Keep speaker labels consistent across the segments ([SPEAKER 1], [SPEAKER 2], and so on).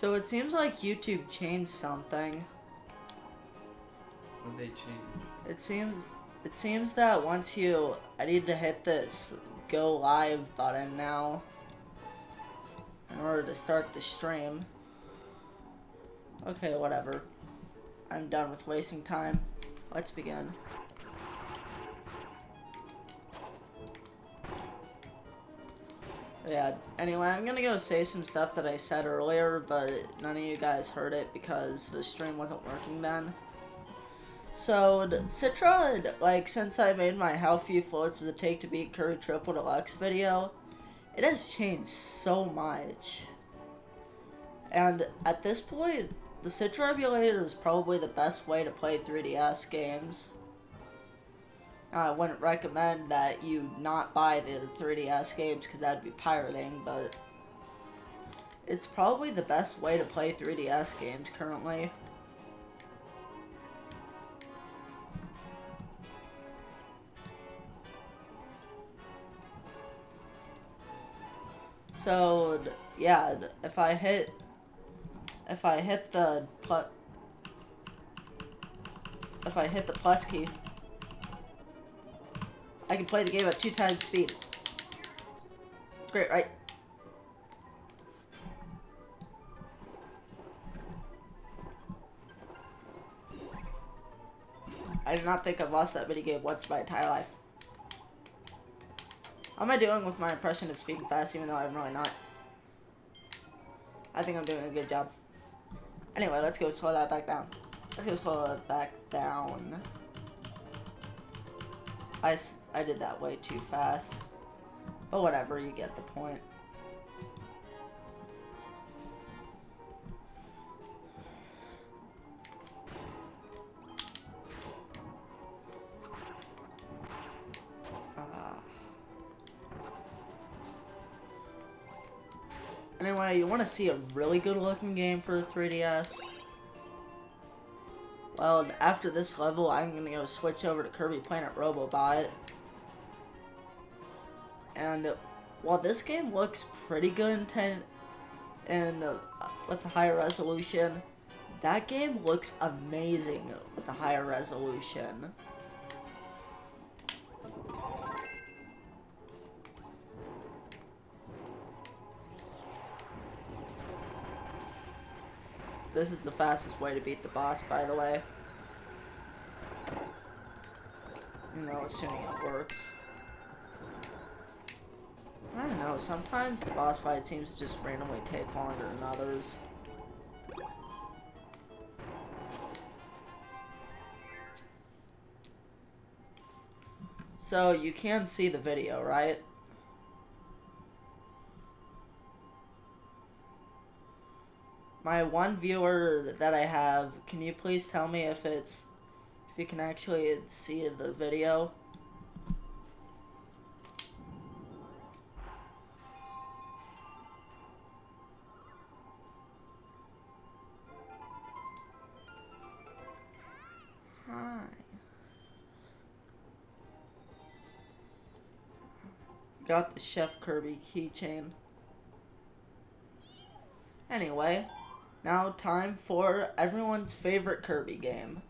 [SPEAKER 1] So it seems like YouTube changed something.
[SPEAKER 2] What did they change?
[SPEAKER 1] It seems that I need to hit this go live button now in order to start the stream. Okay, whatever. I'm done with wasting time. Let's begin. Yeah, anyway, I'm gonna go say some stuff that I said earlier, but none of you guys heard it because the stream wasn't working then. So, Citra, like, since I made my how few floats does it take to beat Kirby Triple Deluxe video, it has changed so much. And at this point, the Citra emulator is probably the best way to play 3DS games. I wouldn't recommend that you not buy the 3DS games because that'd be pirating, but it's probably the best way to play 3DS games currently. So, yeah, if I hit the plus key, I can play the game at 2 times speed. It's great, right? I do not think I've lost that minigame once in my entire life. How am I doing with my impression of speaking fast, even though I'm really not? I think I'm doing a good job. Anyway, let's go slow that back down. Let's go slow that back down. I did that way too fast. But whatever, you get the point. Anyway, you want to see a really good looking game for the 3DS? Well, after this level, I'm going to go switch over to Kirby Planet Robobot. And while this game looks pretty good with the higher resolution, that game looks amazing with the higher resolution. This is the fastest way to beat the boss, by the way. You know, assuming it works. I don't know, sometimes the boss fight seems to just randomly take longer than others. So, you can see the video, right? My one viewer that I have, can you please tell me if you can actually see the video? Hi. Got the Chef Kirby keychain. Anyway. Now, time for everyone's favorite Kirby game.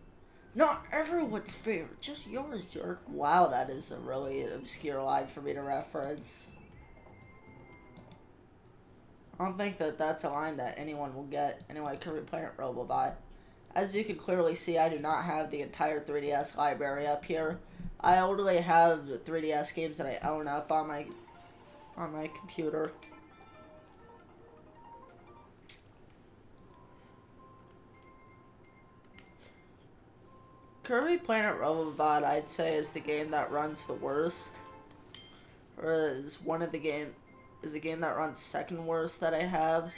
[SPEAKER 1] Not everyone's favorite, just yours, jerk. Wow, that is a really obscure line for me to reference. I don't think that that's a line that anyone will get. Anyway, Kirby Planet Robobot. As you can clearly see, I do not have the entire 3DS library up here. I only have the 3DS games that I own up on my computer. Kirby Planet Robobot, I'd say, is the game that runs the worst. Or is a game that runs second worst that I have.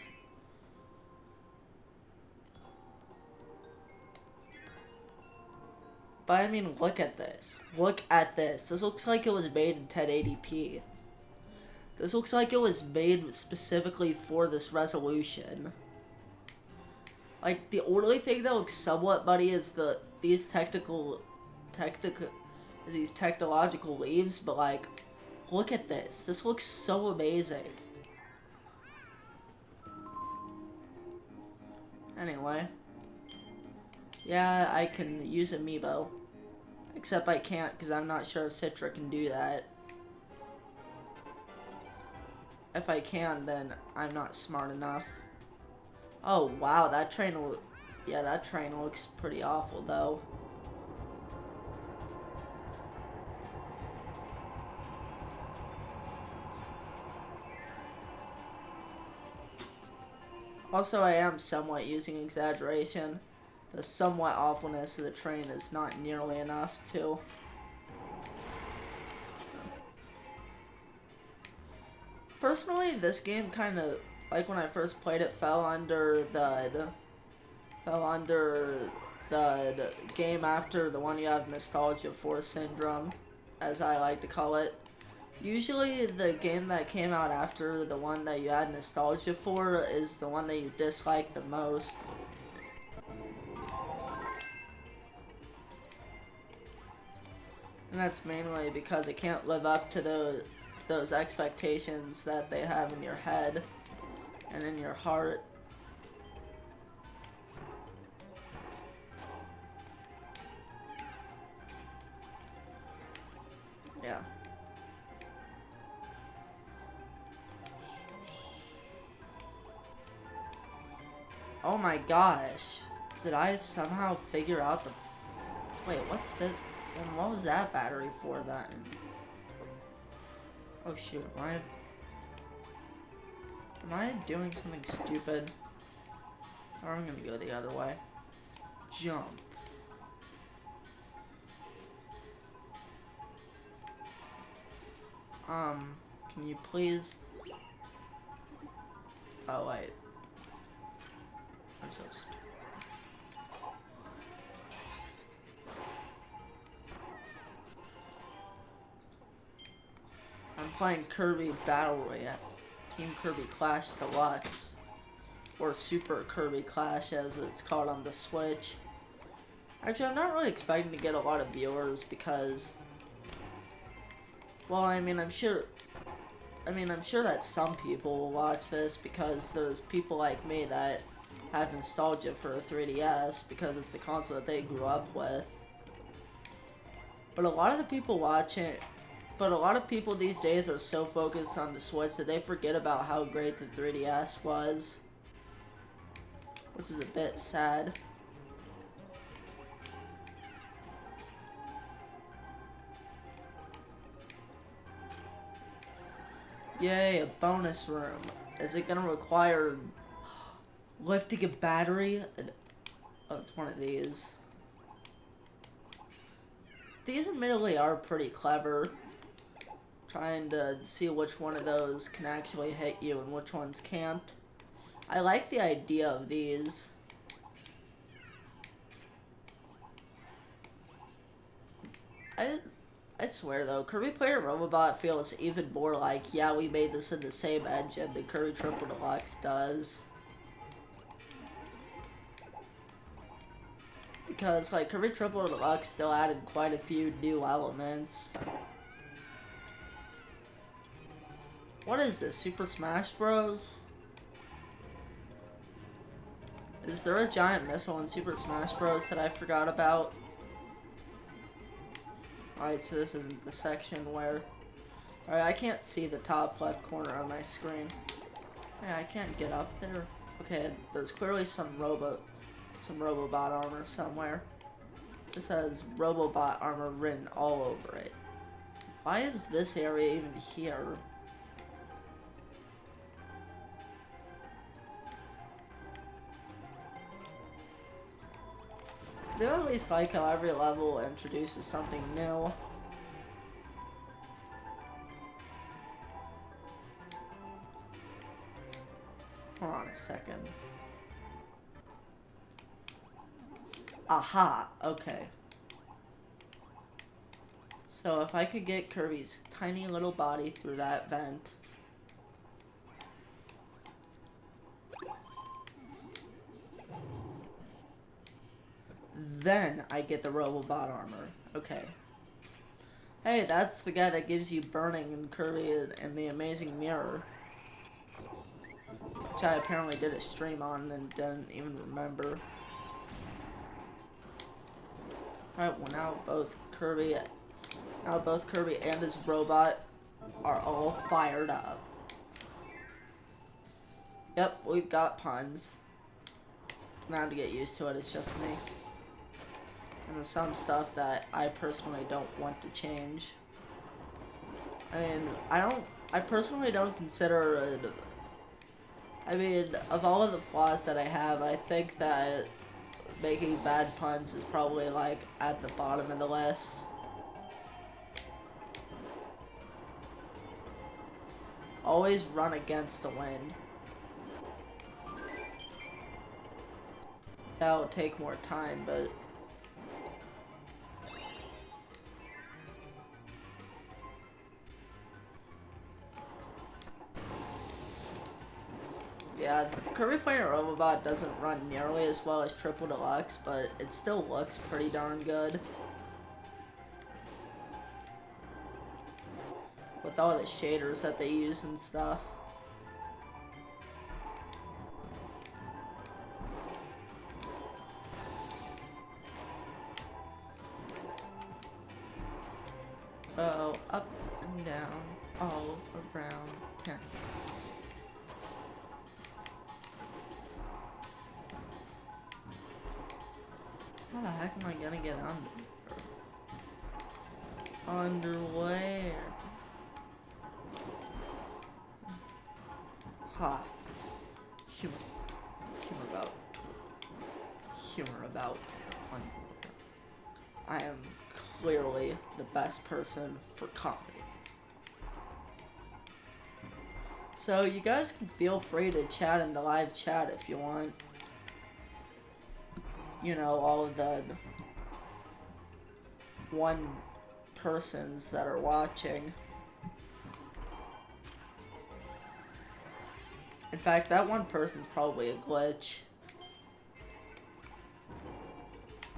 [SPEAKER 1] But I mean, look at this. Look at this. This looks like it was made in 1080p. This looks like it was made specifically for this resolution. Like, the only thing that looks somewhat muddy is these technological leaves, but like, look at this. This looks so amazing. Anyway. Yeah, I can use Amiibo. Except I can't because I'm not sure if Citra can do that. If I can, then I'm not smart enough. Oh, wow, that train will... Yeah, that train looks pretty awful, though. Also, I am somewhat using exaggeration. The somewhat awfulness of the train is not nearly enough to... Personally, this game kind of, like when I first played it, fell under the game after the one you have nostalgia for syndrome, as I like to call it. Usually the game that came out after the one that you had nostalgia for is the one that you dislike the most. And that's mainly because it can't live up to those expectations that they have in your head and in your heart. Yeah. Oh my gosh. Did I somehow figure out the... Wait, what's the... And what was that battery for then? Oh shoot, am I doing something stupid? Or I'm gonna go the other way. Jump. Can you please... Oh wait. I'm so stupid. I'm playing Kirby Battle Royale. Team Kirby Clash Deluxe. Or Super Kirby Clash as it's called on the Switch. Actually, I'm not really expecting to get a lot of viewers because... Well, I mean, I'm sure that some people will watch this because there's people like me that have nostalgia for a 3DS because it's the console that they grew up with. But a lot of the people watching... But a lot of people these days are so focused on the Switch that they forget about how great the 3DS was. Which is a bit sad. Yay, a bonus room. Is it gonna require lifting a battery? Oh, it's one of these. These admittedly are pretty clever. Trying to see which one of those can actually hit you and which ones can't. I like the idea of these. I swear though, Kirby Player Robobot feels even more like, yeah, we made this in the same engine than Kirby Triple Deluxe does. Because, like, Kirby Triple Deluxe still added quite a few new elements. What is this, Super Smash Bros? Is there a giant missile in Super Smash Bros that I forgot about? Alright, so this isn't the section where... Alright, I can't see the top left corner of my screen. Yeah, I can't get up there. Okay, there's clearly some Robobot armor somewhere. This has Robobot armor written all over it. Why is this area even here? I do at least like how every level introduces something new. Hold on a second. Aha, okay. So if I could get Kirby's tiny little body through that vent. Then I get the Robobot armor. Okay. Hey, that's the guy that gives you burning in Kirby and the Amazing Mirror. which I apparently did a stream on and didn't even remember. Alright, well now both Kirby and his robot are all fired up. Yep, we've got puns. Gonna have to get used to it, it's just me. And there's some stuff that I personally don't want to change. I mean, I personally don't consider it, I mean, of all of the flaws that I have, I think that making bad puns is probably, like, at the bottom of the list. Always run against the wind. That'll take more time, but... yeah, Kirby Player Robobot doesn't run nearly as well as Triple Deluxe, but it still looks pretty darn good. With all the shaders that they use and stuff. Go up and down, all around town. How the heck am I gonna get under? Underwear. Ha. Humor about underwear. I am clearly the best person for comedy. So you guys can feel free to chat in the live chat if you want. You know, all of the one persons that are watching. In fact, that one person's probably a glitch.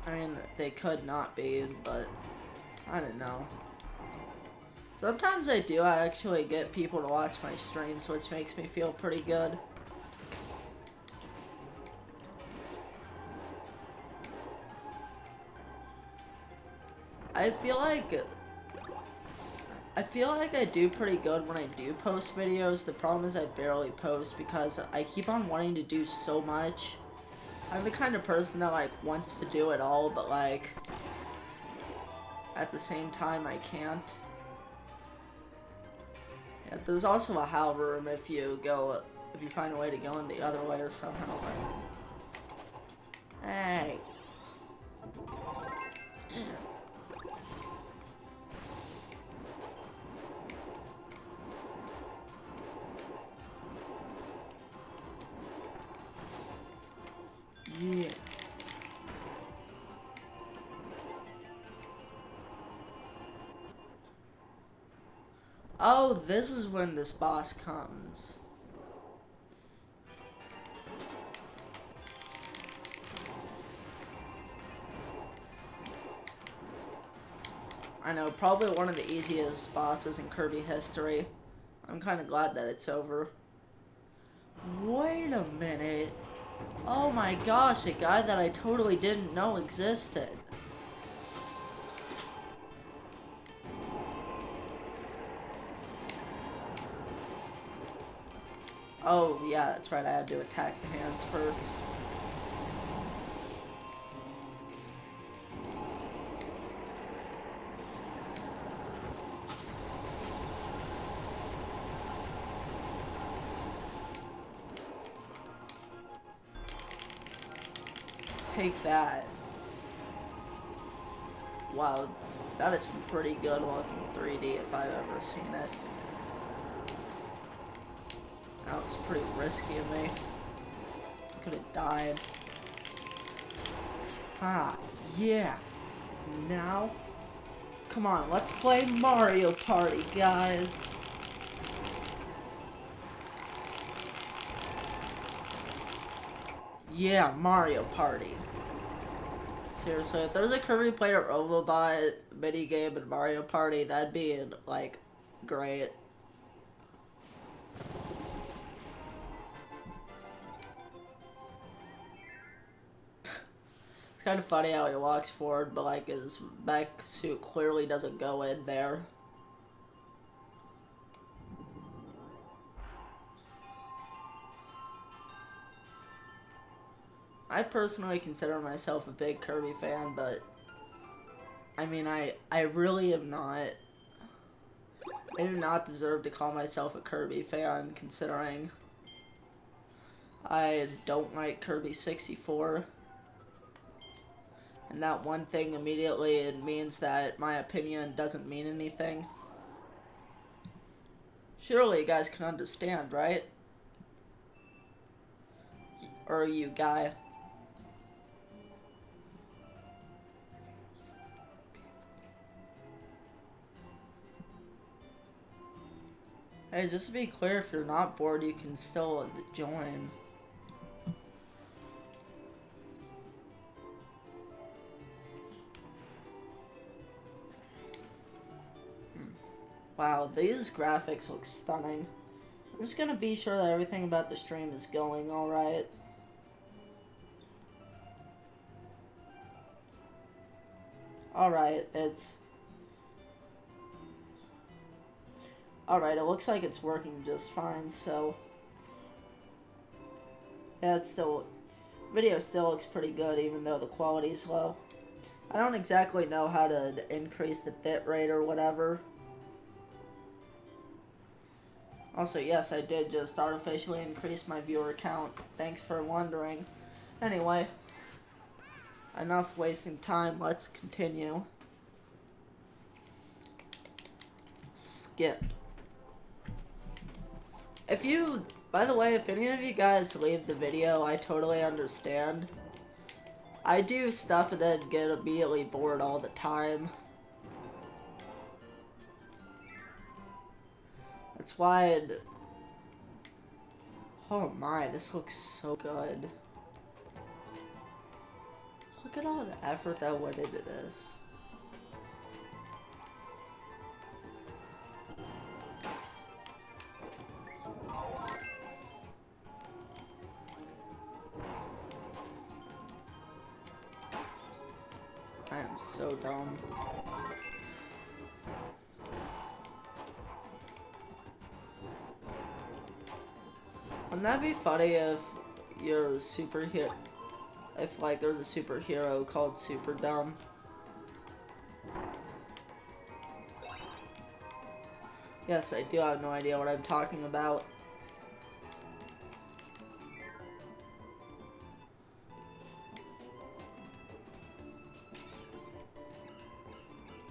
[SPEAKER 1] I mean, they could not be, but I don't know. Sometimes I actually get people to watch my streams, which makes me feel pretty good. I feel like I do pretty good when I do post videos. The problem is I barely post because I keep on wanting to do so much. I'm the kind of person that, like, wants to do it all, but, like, at the same time I can't. Yeah, there's also a howl room if you find a way to go in the other way or somehow. But... hey. Yeah. Oh, this is when this boss comes. I know, probably one of the easiest bosses in Kirby history. I'm kind of glad that it's over. Wait a minute. Oh my gosh, a guy that I totally didn't know existed. Oh, yeah, that's right, I had to attack the hands first. Take that. Wow, that is some pretty good looking 3D if I've ever seen it. That was pretty risky of me. I could have died. Ah, yeah. Now, come on, let's play Mario Party, guys. Yeah, Mario Party. Seriously, if there's a Kirby Player Robobot minigame in Mario Party, that'd be, like, great. kind of funny how he walks forward, but like his mech suit clearly doesn't go in there. I personally consider myself a big Kirby fan, but I mean, I really am not. I do not deserve to call myself a Kirby fan, considering I don't like Kirby 64. And that one thing immediately, it means that my opinion doesn't mean anything. Surely you guys can understand, right? Or you guy. Hey, just to be clear, if you're not bored, you can still join. Wow, these graphics look stunning. I'm just gonna be sure that everything about the stream is going alright. Alright, it's... Alright, it looks like it's working just fine, so... Yeah, it's still... Video still looks pretty good, even though the quality's low. I don't exactly know how to increase the bitrate or whatever. Also, yes, I did just artificially increase my viewer count. Thanks for wondering. Anyway, enough wasting time. Let's continue. Skip. If you, by the way, if any of you guys leave the video, I totally understand. I do stuff and then get immediately bored all the time. That's why oh my, this looks so good. Look at all the effort that went into this. I am so dumb. Wouldn't that be funny if you're a superhero? If, like, there's a superhero called Super Dumb? Yes, I do have no idea what I'm talking about.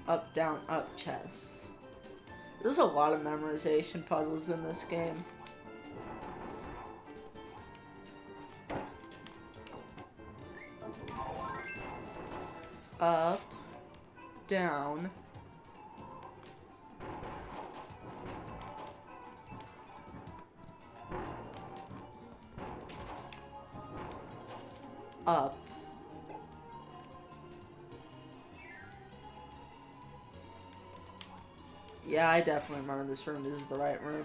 [SPEAKER 1] Up, down, up, chest. There's a lot of memorization puzzles in this game. Up, down, up, yeah, I definitely remember this room. This is the right room.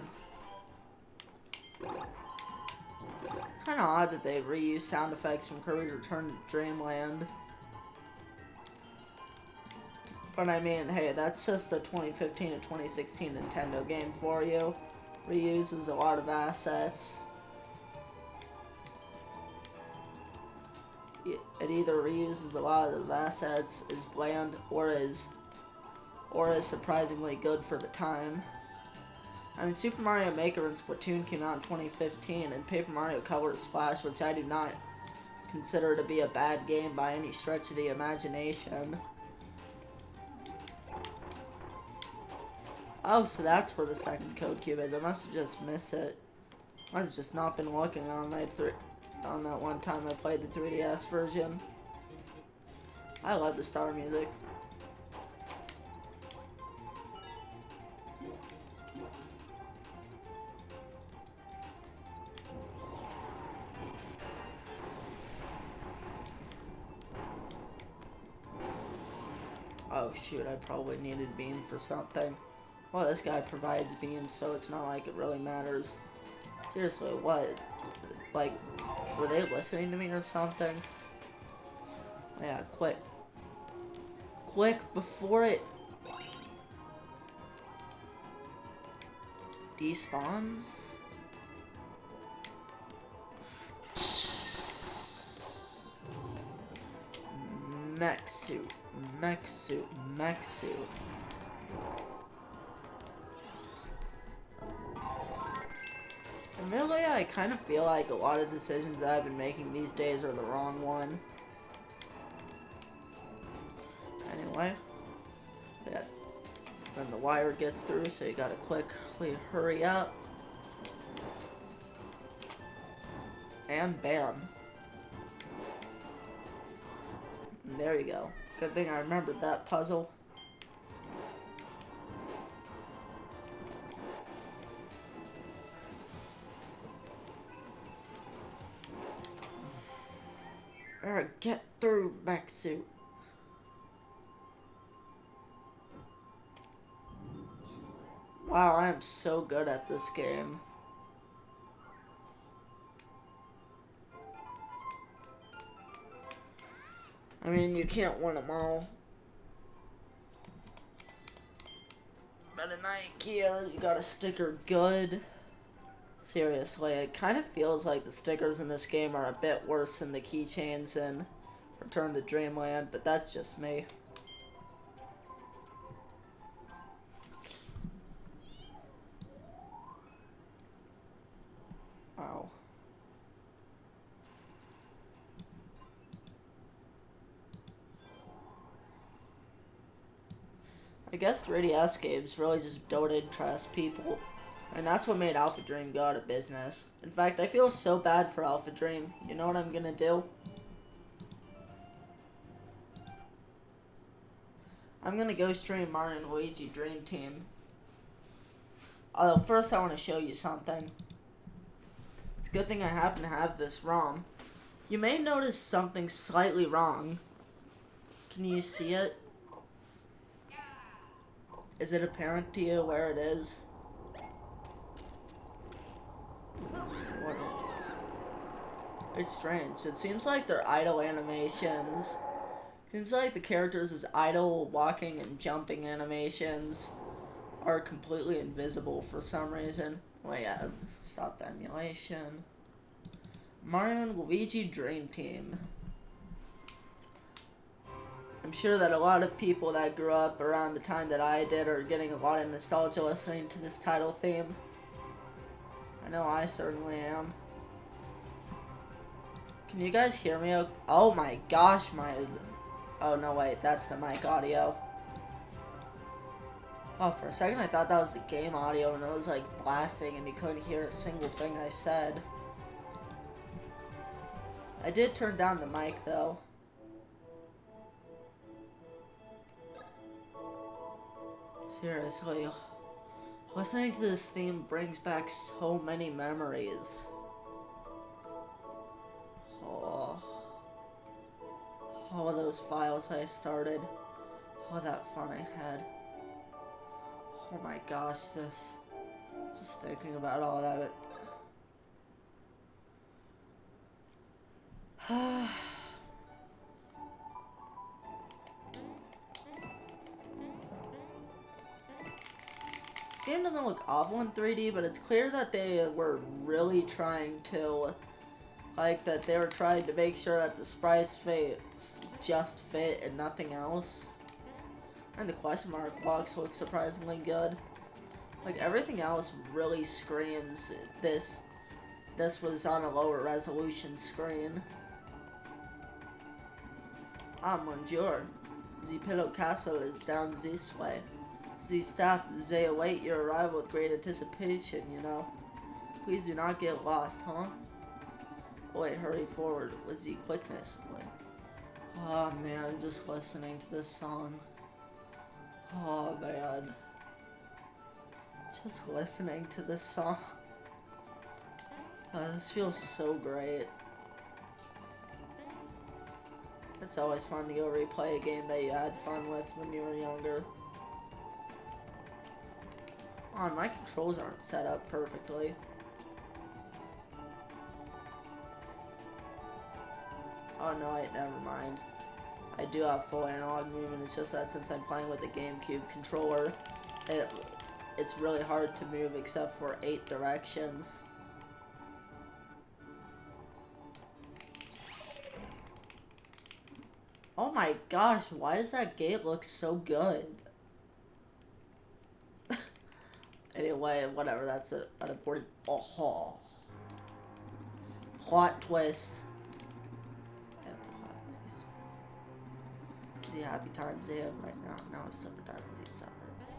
[SPEAKER 1] Kinda odd that they reuse sound effects from Kirby's Return to Dreamland. But I mean, hey, that's just a 2015 to 2016 Nintendo game for you. Reuses a lot of assets. It either reuses a lot of assets, is bland, or is surprisingly good for the time. I mean, Super Mario Maker and Splatoon came out in 2015, and Paper Mario Color Splash, which I do not consider to be a bad game by any stretch of the imagination. Oh, so that's where the second code cube is. I must have just missed it. I must have just not been looking on on that one time I played the 3DS version. I love the star music. Oh shoot, I probably needed beam for something. Well, this guy provides beams, so it's not like it really matters. Seriously, what? Like, were they listening to me or something? Yeah, quick. Quick before it despawns. Mech suit, mech suit, mech suit. And really, I kind of feel like a lot of decisions that I've been making these days are the wrong one. Anyway, yeah. Then the wire gets through, so you gotta quickly hurry up. And bam. And there you go. Good thing I remembered that puzzle. Get through, mech suit. Wow, I am so good at this game. I mean, you can't win them all. But in IKEA, you got a sticker good. Seriously, it kind of feels like the stickers in this game are a bit worse than the keychains in Return to Dreamland, but that's just me. Wow. I guess 3DS games really just don't interest people. And that's what made Alpha Dream go out of business. In fact, I feel so bad for Alpha Dream. You know what I'm gonna do? I'm gonna go stream Mario and Luigi Dream Team. Although first I want to show you something. It's a good thing I happen to have this ROM. You may notice something slightly wrong. Can you see it? Is it apparent to you where it is? It's strange. It seems like they're idle animations. Seems like the characters' idle walking and jumping animations are completely invisible for some reason. Wait, yeah, stop the emulation. Mario and Luigi Dream Team. I'm sure that a lot of people that grew up around the time that I did are getting a lot of nostalgia listening to this title theme. I know I certainly am. Can you guys hear me? Oh my gosh, my... Oh no, wait, that's the mic audio. Oh, for a second I thought that was the game audio and it was like blasting and you couldn't hear a single thing I said. I did turn down the mic though. Seriously, listening to this theme brings back so many memories. Oh, all those files I started. All that fun I had. Oh my gosh, just thinking about all that. This game doesn't look awful in 3D, but it's clear that they were really trying to, like, that they were trying to make sure that the sprites just fit and nothing else. And the question mark box looks surprisingly good. Like, everything else really screams this was on a lower resolution screen. Ah, bonjour. The Pillow Castle is down this way. The staff, they await your arrival with great anticipation, you know. Please do not get lost, huh? Wait, hurry forward with the quickness. Wait. Oh man, just listening to this song. Oh man. Just listening to this song. This feels so great. It's always fun to go replay a game that you had fun with when you were younger. Oh, my controls aren't set up perfectly. Oh no, wait, never mind. I do have full analog movement. It's just that since I'm playing with the GameCube controller, it's really hard to move except for 8 directions. Oh my gosh, why does that gate look so good? Anyway, whatever, that's an unimportant. Oh, plot twist. Is he happy times in right now? Now it's supper time. Is he summers?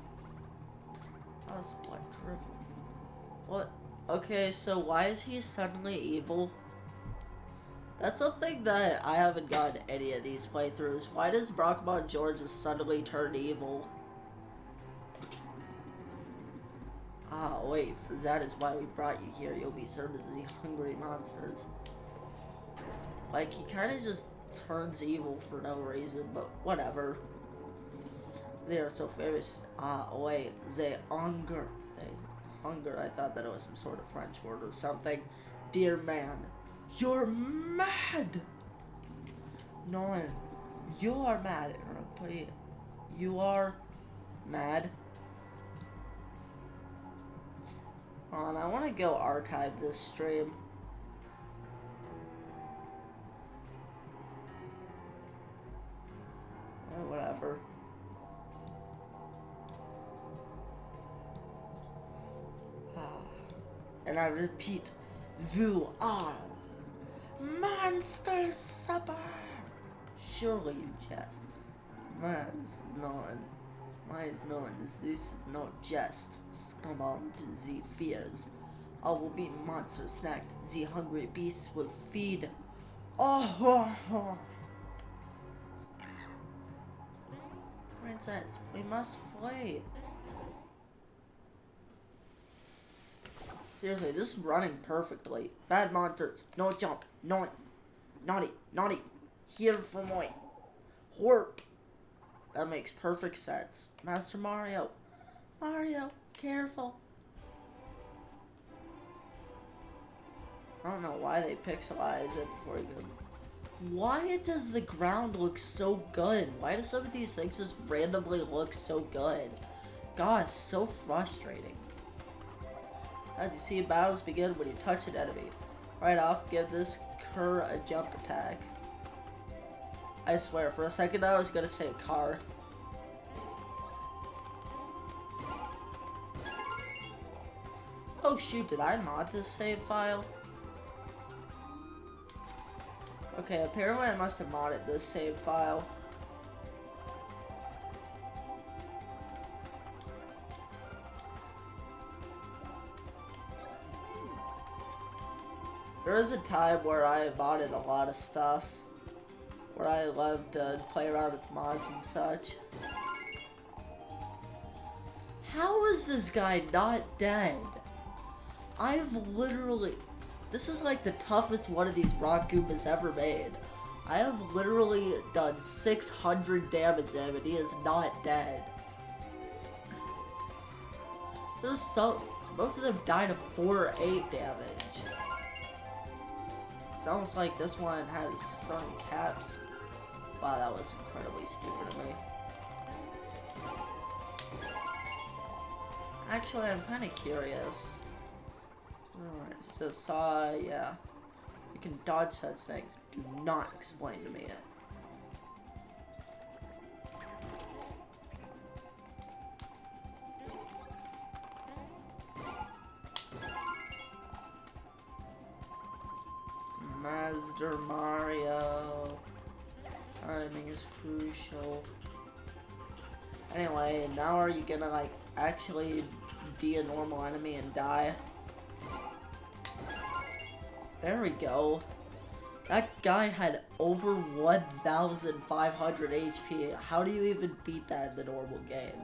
[SPEAKER 1] That's what drivel. What? Okay, so why is he suddenly evil? That's something that I haven't gotten any of these playthroughs. Why does Robobot George suddenly turn evil? Ah, wait, that is why we brought you here. You'll be served as the hungry monsters. Like, he kind of just turns evil for no reason, but whatever. They are so famous. Ah, wait, they hunger. I thought that it was some sort of French word or something. Dear man, you're mad! No, you are mad. You are mad. Hold on, I want to go archive this stream. Or whatever. And I repeat, you are Monster Supper! Surely you jest. Mine is known as this is no jest. Come on to the fears. I will be monster snack. The hungry beasts will feed. Oh. Princess, we must flee. Seriously, this is running perfectly. Bad monsters, no jump, no, naughty, here for moi. Horp. That makes perfect sense. Master Mario, careful. I don't know why they pixelize it before you go. Why does the ground look so good? Why do some of these things just randomly look so good? God, it's so frustrating. As you see, battles begin when you touch an enemy. Right off, give this cur a jump attack. I swear, for a second I was gonna say car. Oh shoot, did I mod this save file? Okay, apparently I must have modded this save file. There was a time where I modded a lot of stuff, where I loved to play around with mods and such. How is this guy not dead? I've literally... This is like the toughest one of these rock Goombas ever made. I have literally done 600 damage to him and he is not dead. There's so... Most of them died of 4 or 8 damage. It's almost like this one has some caps. Wow, that was incredibly stupid of me. Actually, I'm kind of curious. Alright, so yeah. You can dodge such things. Do not explain to me it. Master Mario. Timing is crucial. Anyway, now are you gonna like actually be a normal enemy and die? There we go. That guy had over 1,500 HP. How do you even beat that in the normal game?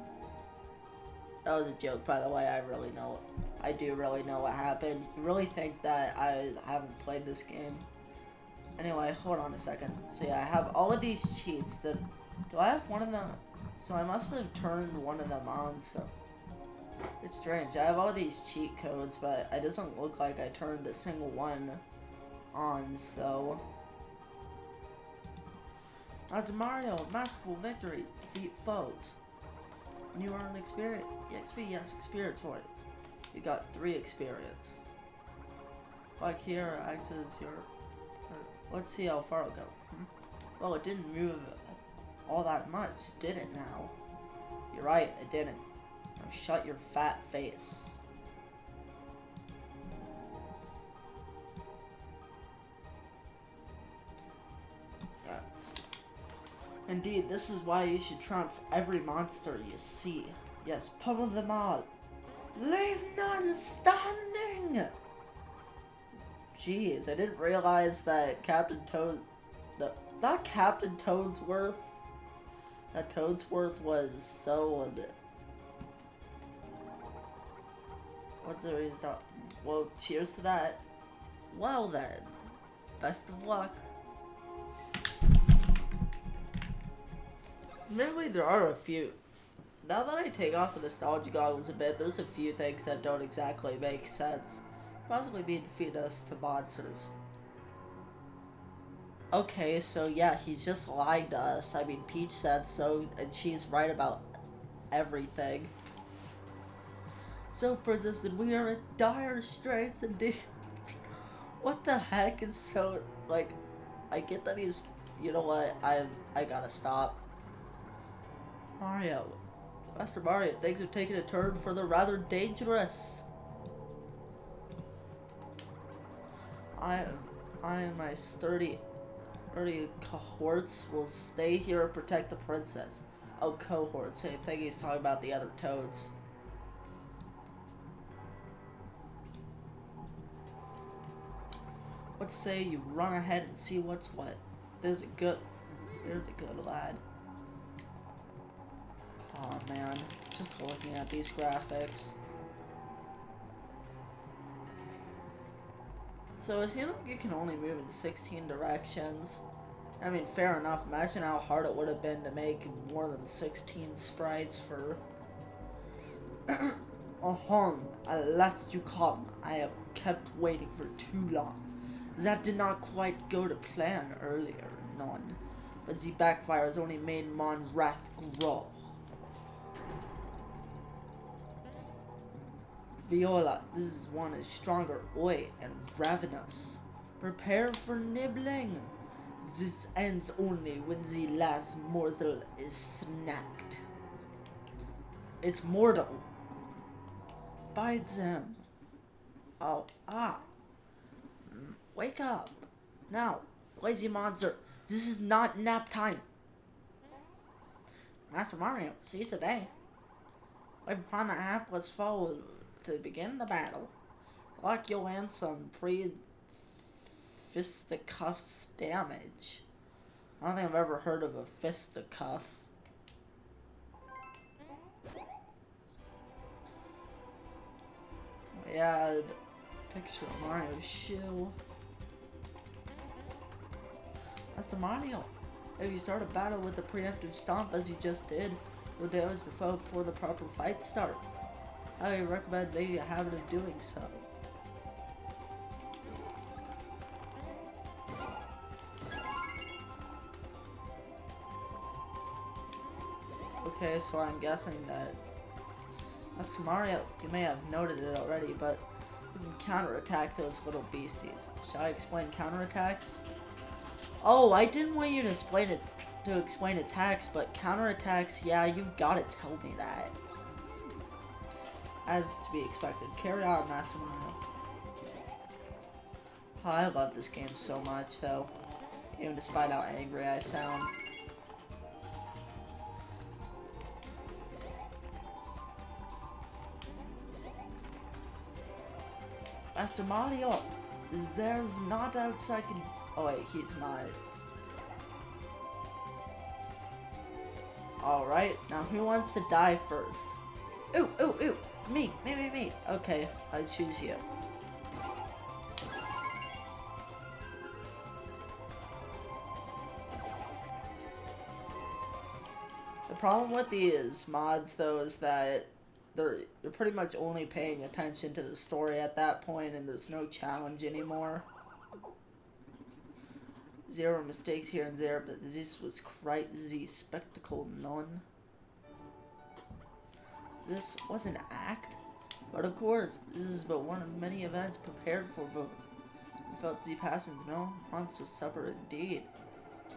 [SPEAKER 1] That was a joke, by the way. I do really know what happened. You really think that I haven't played this game? Anyway, hold on a second. So yeah, I have all of these cheats. Do I have one of them? So I must have turned one of them on, so... It's strange. I have all these cheat codes, but it doesn't look like I turned a single one on, so... Master Mario, masterful victory, defeat foes. And you earn experience. XP, yes, experience for it. You got 3 experience. Like here, access your. Let's see how far it'll go. Well, it didn't move all that much, did it now? You're right, it didn't. Now shut your fat face. Indeed, this is why you should trounce every monster you see. Yes, pummel them all. Leave none standing! Jeez, I didn't realize that Captain Toad... No, not Captain Toadsworth. That Toadsworth was so... What's the reason? Well, cheers to that. Well then, best of luck. Admittedly, there are a few. Now that I take off the nostalgia goggles a bit, there's a few things that don't exactly make sense. Possibly being feed us to monsters. Okay, so yeah, he's just lied to us. I mean, Peach said so, and she's right about everything. So, Princess, we are in dire straits indeed. What the heck is so, like, I get that he's, you know what, I gotta stop. Mario. Master Mario, things have taken a turn for the rather dangerous. I and my sturdy cohorts will stay here and protect the princess. Oh, cohorts. I think he's talking about the other toads. Let's say you run ahead and see what's what. There's a good lad. Oh man, just looking at these graphics. So it seems like you can only move in 16 directions. I mean, fair enough. Imagine how hard it would have been to make more than 16 sprites for... At last you come. I have kept waiting for too long. That did not quite go to plan earlier, none. But the backfire has only made mon wrath grow. Viola, this one is stronger, oi, and ravenous. Prepare for nibbling. This ends only when the last morsel is snacked. It's mortal. Bite them. Oh, wake up. Now, lazy monster, this is not nap time. Master Mario, see you today. Wave upon the hapless foe to begin the battle. Lock you'll land some fisticuffs damage. I don't think I've ever heard of a fisticuff. Yeah, texture of Mario's shoe. That's the Mario. If you start a battle with a preemptive stomp as you just did, you'll damage the foe before the proper fight starts. I recommend making a habit of doing so. Okay, so I'm guessing that Master Mario, you may have noted it already, but you can counterattack those little beasties. Shall I explain counterattacks? Oh, I didn't want you to explain attacks, but counterattacks, yeah, you've got to tell me that. As to be expected. Carry on, Master Mario. Oh, I love this game so much, though. Even despite how angry I sound. Master Mario, there's not outside. Oh wait, he's not. Alright, now who wants to die first? Ooh, ooh, ooh! Me! Okay, I choose you. The problem with these mods, though, is that you're pretty much only paying attention to the story at that point, and there's no challenge anymore. Zero mistakes here and there, but this was quite the spectacle, none. This was an act? But of course, this is but one of many events prepared for both. I felt the passions, no? Months of supper indeed.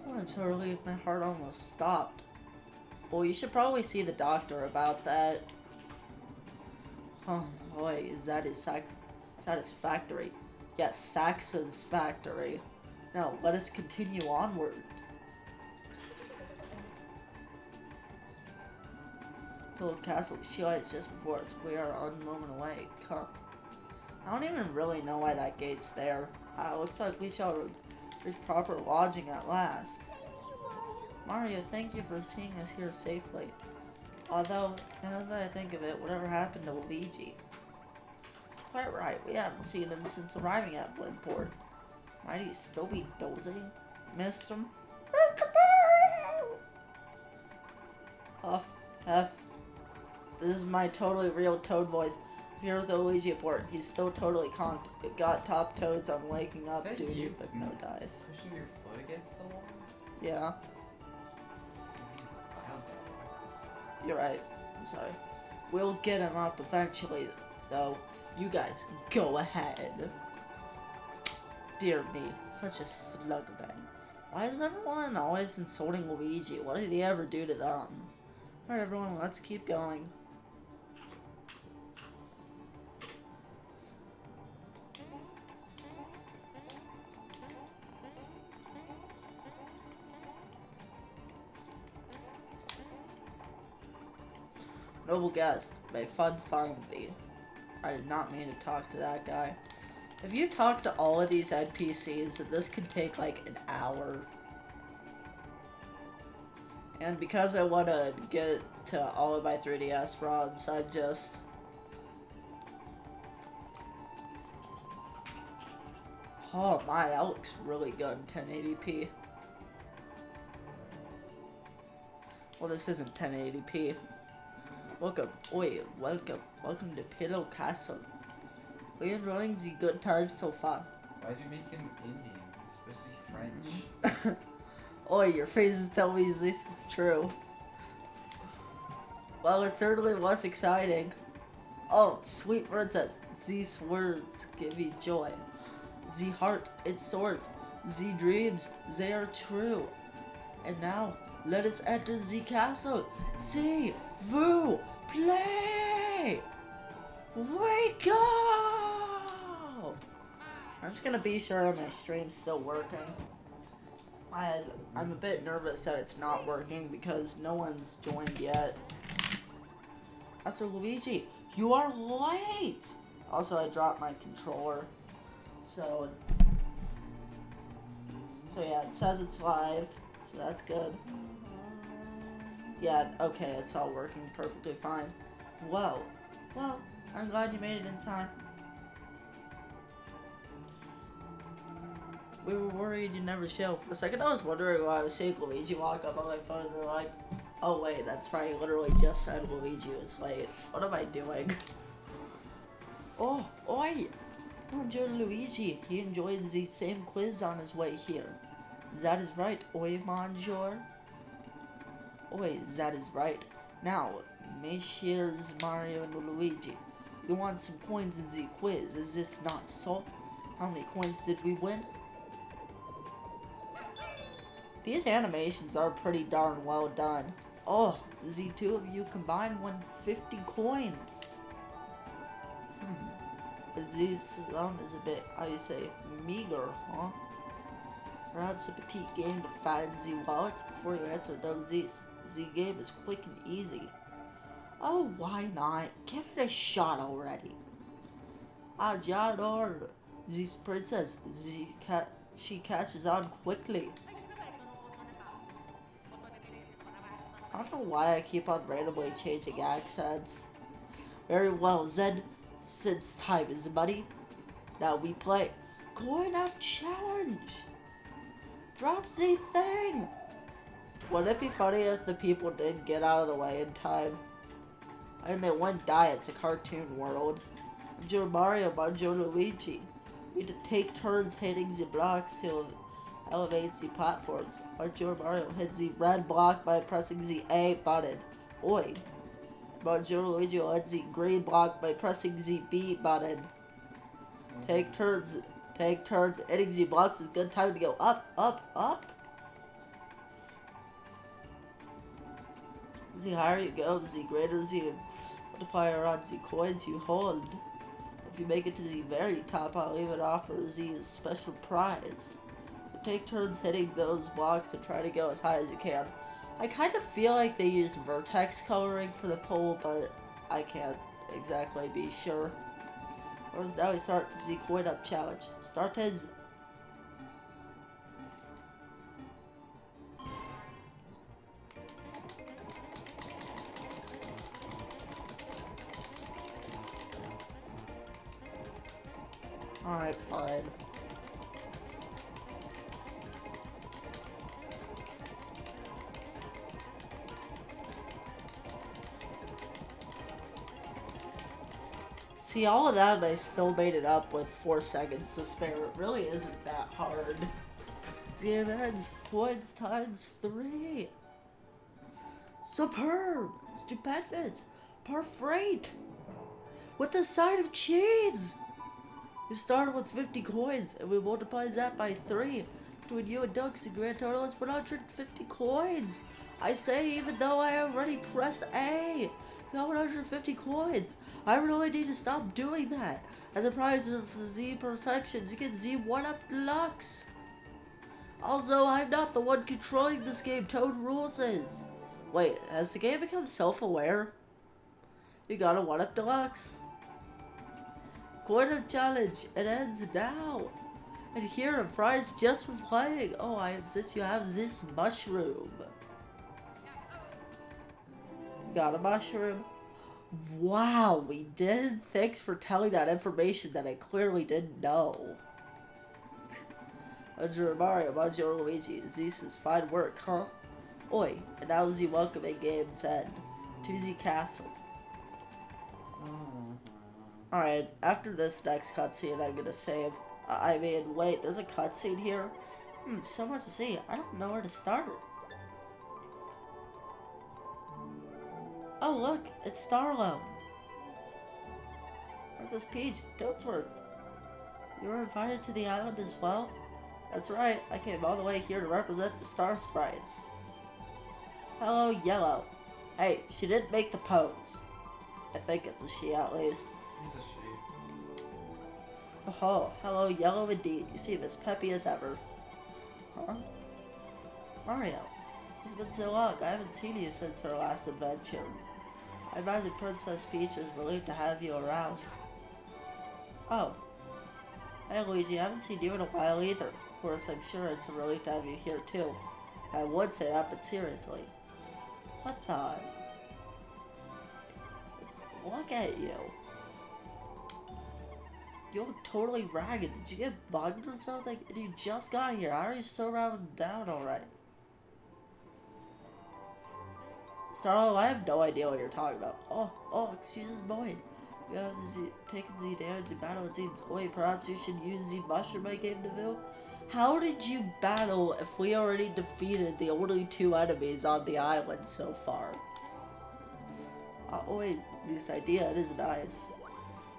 [SPEAKER 1] Oh, I'm so relieved my heart almost stopped. Well, you should probably see the doctor about that. Oh, boy, is that his satisfactory? Yes, Saxon's factory. Now, let us continue onward. Pillow Castle, Sheila is just before us. We are a moment away. Come. I don't even really know why that gate's there. Looks like we shall reach proper lodging at last. Mario, thank you for seeing us here safely. Although, now that I think of it, whatever happened to Luigi? Quite right, we haven't seen him since arriving at Blindport. Might he still be dozing? Missed him? Mr. Mario! Huff, F. This is my totally real Toad voice. Here at the Luigi port, he's still totally conked. It got top toads on waking up duty, but no dice.
[SPEAKER 3] Pushing your foot against the wall?
[SPEAKER 1] Yeah. You're right. I'm sorry. We'll get him up eventually, though. You guys, go ahead. Dear me, such a slugbag. Why is everyone always insulting Luigi? What did he ever do to them? Alright everyone, let's keep going. Noble guest, may fun find thee. I did not mean to talk to that guy. If you talk to all of these NPCs, this could take like an hour. And because I want to get to all of my 3DS ROMs, I just... Oh my, that looks really good in 1080p. Well, this isn't 1080p. Welcome to Pillow Castle. Are you enjoying the good times so far?
[SPEAKER 3] Why'd you make him Indian? He's supposed to be French.
[SPEAKER 1] Oi, your faces tell me this is true. Well, it certainly was exciting. Oh, sweet princess, these words give me joy. The heart, it soars. The dreams, they are true. And now, let us enter the castle. See, vous, play! We go! I'm just gonna be sure that my stream's still working. I'm a bit nervous that it's not working because no one's joined yet. Master Luigi, you are late! Also, I dropped my controller. So yeah, it says it's live, so that's good. Yeah, okay, it's all working perfectly fine. Whoa. Well, I'm glad you made it in time. We were worried you'd never show. For a second, I was wondering why I was seeing Luigi walk up on my phone, and they're like, oh wait, that's right, I literally just said Luigi was late. What am I doing? Oh, oi! Bonjour, Luigi. He enjoyed the same quiz on his way here. That is right, oi, monsieur. Oi, that is right. Now, Messieurs Mario and Luigi, you want some coins in the quiz, is this not so? How many coins did we win? These animations are pretty darn well done. Oh, the two of you combined won 50 coins. But this sum is a bit, how you say, meager, huh? Perhaps a petite game to find the wallets before you answer those these. The game is quick and easy. Oh, why not? Give it a shot already. J'adore this princess. She catches on quickly. I don't know why I keep on randomly changing accents. Very well, Zed. Since time is money, now we play Coin Out Challenge. Drop the thing. Wouldn't it be funny if the people did get out of the way in time? And they wouldn't die, it's a cartoon world. Bonjour Mario, bonjour Luigi. We need to take turns hitting the blocks till Elevate the platforms. Bonjour Mario hits the red block by pressing the A button. Oi. Bonjour Luigi hits the green block by pressing the B button. Take turns hitting the blocks is good time to go up, up, up. The higher you go, the greater the multiplier on the coins you hold. If you make it to the very top, I'll even offer the special prize. Take turns hitting those blocks and try to go as high as you can. I kind of feel like they use vertex coloring for the pole, but I can't exactly be sure. Now we start the coin up challenge. Start as alright, fine. See, all of that, and I still made it up with 4 seconds to spare. It really isn't that hard. The events, points times 3. Superb! Stupendous! Perfect! With the side of cheese! You started with 50 coins, and we multiply that by 3. Between you and Deluxe, the grand total is 150 coins! I say, even though I already pressed A! You got 150 coins! I really need to stop doing that! As a prize of Z perfections, you get Z1 Up Deluxe! Also, I'm not the one controlling this game, Toad Rules is! Wait, has the game become self-aware? You got a 1 Up Deluxe! Coin challenge, it ends now! And here a prize just for playing! Oh, since you have this mushroom! Got a mushroom. Wow, we did. Thanks for telling that information that I clearly didn't know. Bonjour Mario, bonjour Luigi. This is fine work, huh? Oi, and now the welcoming game's end. To the castle. Alright, after this next cutscene, I'm gonna save. I mean, wait, there's a cutscene here? So much to see. I don't know where to start it. Oh look, it's Starlo. Princess Peach, Toadsworth. You were invited to the island as well? That's right, I came all the way here to represent the Star Sprites. Hello, Yellow. Hey, she didn't make the pose. I think it's a she at least.
[SPEAKER 3] It's a she.
[SPEAKER 1] Oh, hello, Yellow indeed. You seem as peppy as ever. Huh? Mario, it's been so long. I haven't seen you since our last adventure. I imagine Princess Peach is relieved to have you around. Oh. Hey Luigi, I haven't seen you in a while either. Of course, I'm sure it's a relief to have you here too. I would say that, but seriously. What the? Look at you. You look totally ragged. Did you get bugged or something? And you just got here. How are you so rounded down already? Starlo, I have no idea what you're talking about. Oh, excuse me. You have taken the damage in battle, it seems. Oi, perhaps you should use the mushroom I gave to Vu? How did you battle if we already defeated the only 2 enemies on the island so far? Wait, this idea, it is nice.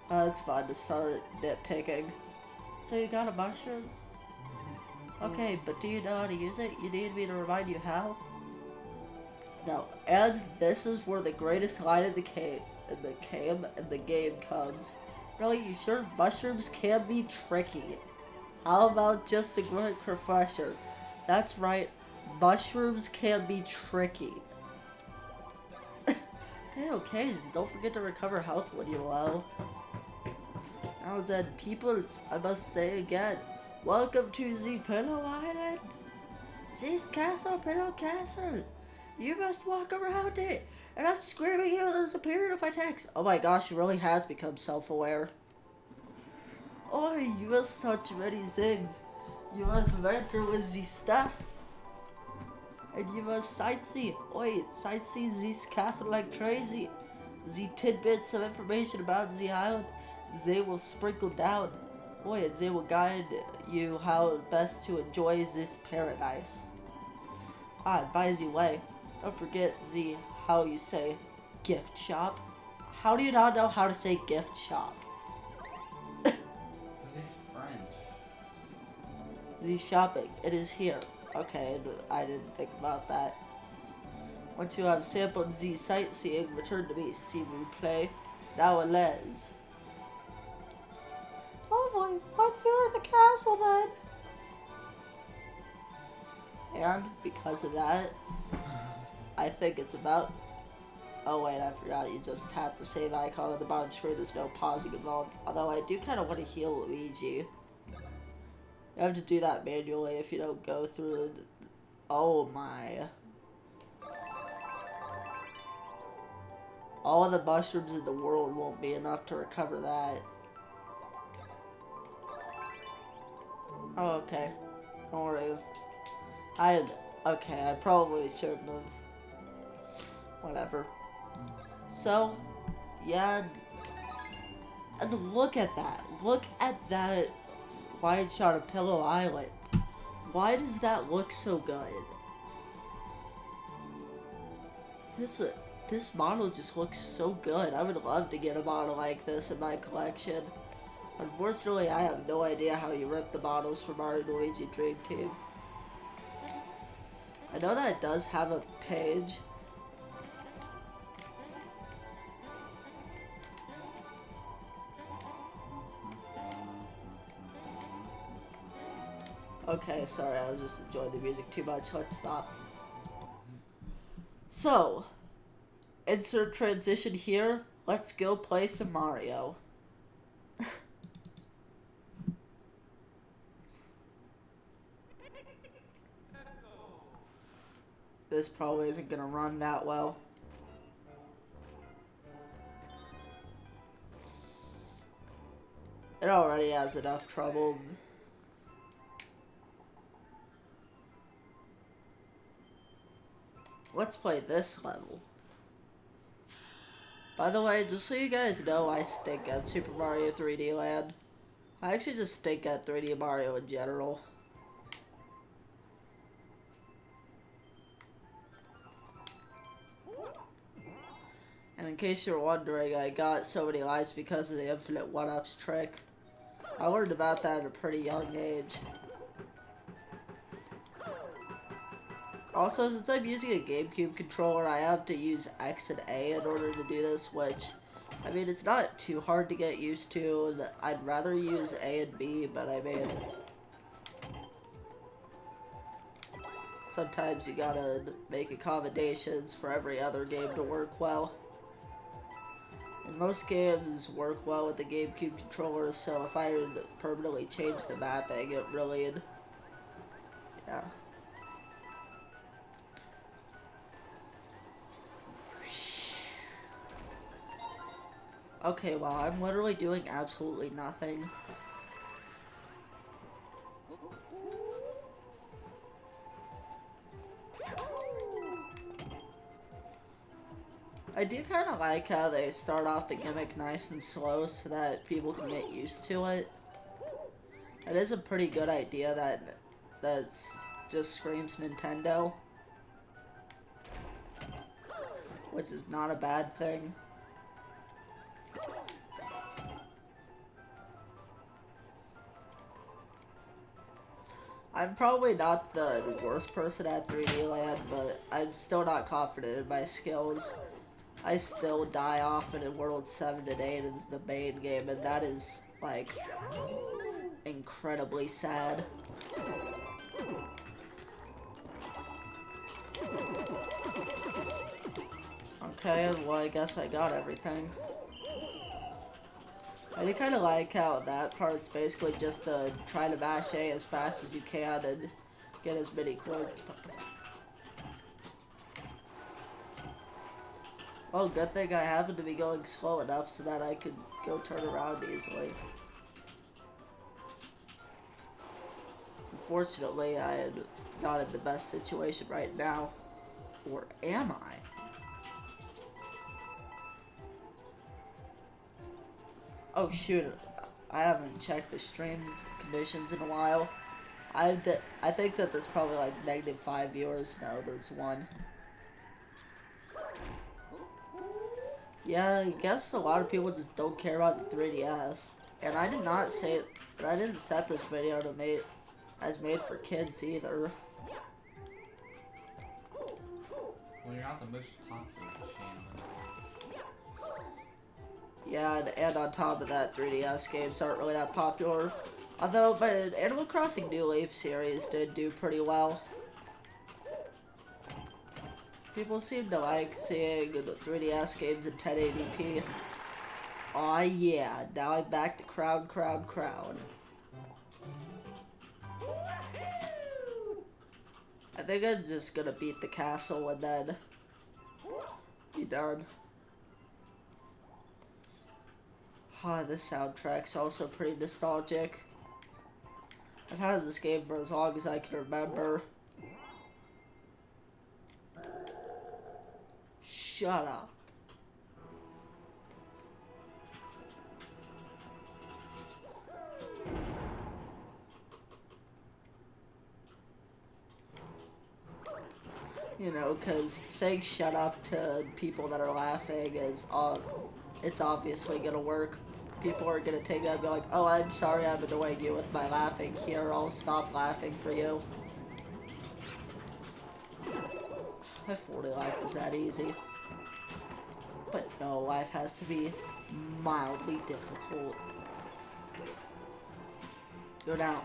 [SPEAKER 1] It's fun to start nitpicking. So you got a mushroom? Okay, but do you know how to use it? You need me to remind you how? No, and this is where the greatest line in the game comes. Really, you sure mushrooms can be tricky? How about just a quick refresher? That's right, mushrooms can be tricky. Okay, just don't forget to recover health when you're low. Now then, peoples, I must say again, welcome to the Pillow Island. This castle, Pillow Castle. You must walk around it. And I'm screaming here there's a period of my text. Oh my gosh, he really has become self-aware. Oh, you must touch many things. You must venture with the staff. And you must sightsee. Oi, sightsee this castle like crazy. The tidbits of information about the island, they will sprinkle down. Boy, and they will guide you how best to enjoy this paradise. Ah, by the way, don't forget the how you say gift shop. How do you not know how to say gift shop?
[SPEAKER 3] This is French.
[SPEAKER 1] The shopping, it is here. Okay, I didn't think about that. Once you have sampled the sightseeing, return to me, s'il vous plaît. Now, les. Lovely. Let's do the castle then. And because of that, I think it's about. Oh wait, I forgot. You just tap the save icon on the bottom screen. There's no pausing involved. Although I do kind of want to heal Luigi. You have to do that manually if you don't go through. Oh my. All of the mushrooms in the world won't be enough to recover that. Oh, okay. Don't worry. Okay, I probably shouldn't have. Whatever. So, yeah. And look at that. Look at that wide shot of Pillow Island. Why does that look so good? This model just looks so good. I would love to get a model like this in my collection. Unfortunately, I have no idea how you rip the models from Mario & Luigi Dream Team. I know that it does have a page. Okay, sorry, I was just enjoying the music too much. Let's stop. So, insert transition here. Let's go play some Mario. This probably isn't gonna run that well. It already has enough trouble. Let's play this level. By the way, just so you guys know, I stink at Super Mario 3D Land. I actually just stink at 3D Mario in general. And in case you're wondering, I got so many lives because of the infinite 1-ups trick. I learned about that at a pretty young age. Also, since I'm using a GameCube controller, I have to use X and A in order to do this, which, I mean, it's not too hard to get used to, and I'd rather use A and B, but I mean, sometimes you gotta make accommodations for every other game to work well. And most games work well with the GameCube controller, so if I would permanently change the mapping, it really would, yeah. Okay, well, I'm literally doing absolutely nothing. I do kind of like how they start off the gimmick nice and slow so that people can get used to it. It is a pretty good idea that's just screams Nintendo. Which is not a bad thing. I'm probably not the worst person at 3D Land, but I'm still not confident in my skills. I still die often in World 7 and 8 in the main game, and that is, like, incredibly sad. Okay, well, I guess I got everything. I do kind of like how that part's basically just try to mash A as fast as you can and get as many coins as possible. Oh, good thing I happened to be going slow enough so that I could go turn around easily. Unfortunately, I am not in the best situation right now. Or am I? Oh shoot, I haven't checked the stream conditions in a while. I think that there's probably like -5 viewers. No, there's 1. Yeah, I guess a lot of people just don't care about the 3DS. And I did not say it, but I didn't set this video to made for kids either.
[SPEAKER 3] Well, you're not the most popular channel.
[SPEAKER 1] Yeah, and on top of that, 3DS games aren't really that popular. Although, but Animal Crossing New Leaf series did do pretty well. People seem to like seeing the 3DS games in 1080p. Aw, yeah, now I'm back to crown. I think I'm just gonna beat the castle and then be done. This soundtrack's also pretty nostalgic. I've had this game for as long as I can remember. Shut up. You know, because saying shut up to people that are laughing is, it's obviously gonna work. People are gonna take that and be like, oh, I'm sorry I'm annoying you with my laughing. Here, I'll stop laughing for you. My 40 life was that easy. But no, life has to be mildly difficult. Go down.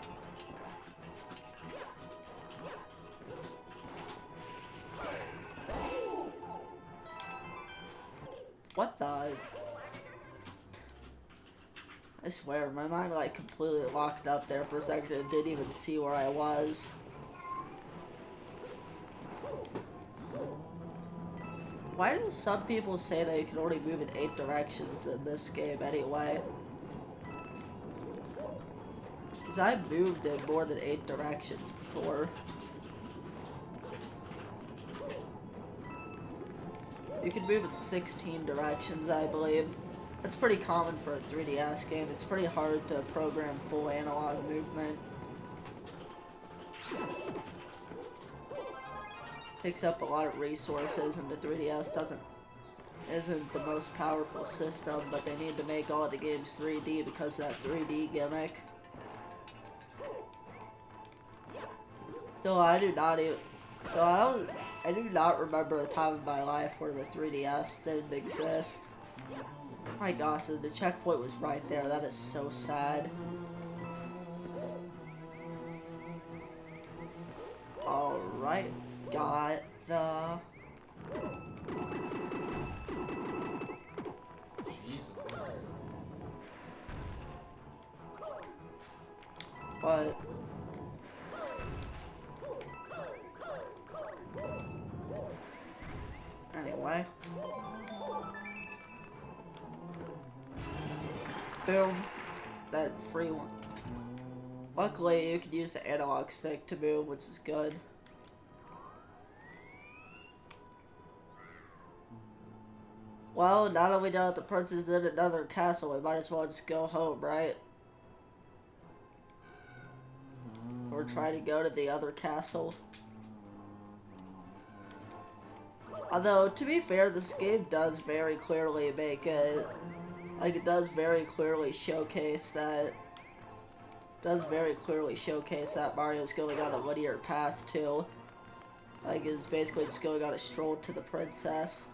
[SPEAKER 1] What the? I swear, my mind like completely locked up there for a second and didn't even see where I was. Why do some people say that you can only move in 8 directions in this game anyway? Because I've moved in more than 8 directions before. You can move in 16 directions, I believe. That's pretty common for a 3DS game. It's pretty hard to program full analog movement. Takes up a lot of resources, and the 3DS isn't the most powerful system, but they need to make all the games 3D because of that 3D gimmick. Still, I do not remember a time in my life where the 3DS didn't exist. My gosh, the checkpoint was right there. That is so sad. Alright, got the...
[SPEAKER 3] Jesus.
[SPEAKER 1] But... anyway. Boom. That free one. Luckily, you can use the analog stick to move, which is good. Well, now that we know that the prince is in another castle, we might as well just go home, right? Or try to go to the other castle. Although, to be fair, this game does very clearly make it... like, it does very clearly showcase that... Mario's going on a linear path, too. Like, it's basically just going on a stroll to the princess.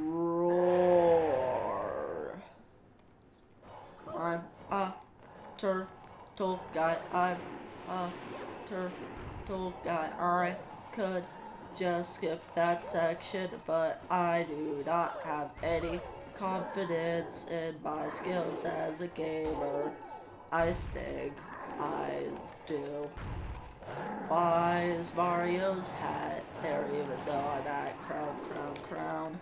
[SPEAKER 1] Roar. I'm a turtle guy. I'm a turtle guy. I could just skip that section, but I do not have any confidence in my skills as a gamer. I think I do. Why is Mario's hat there even though I'm at crown?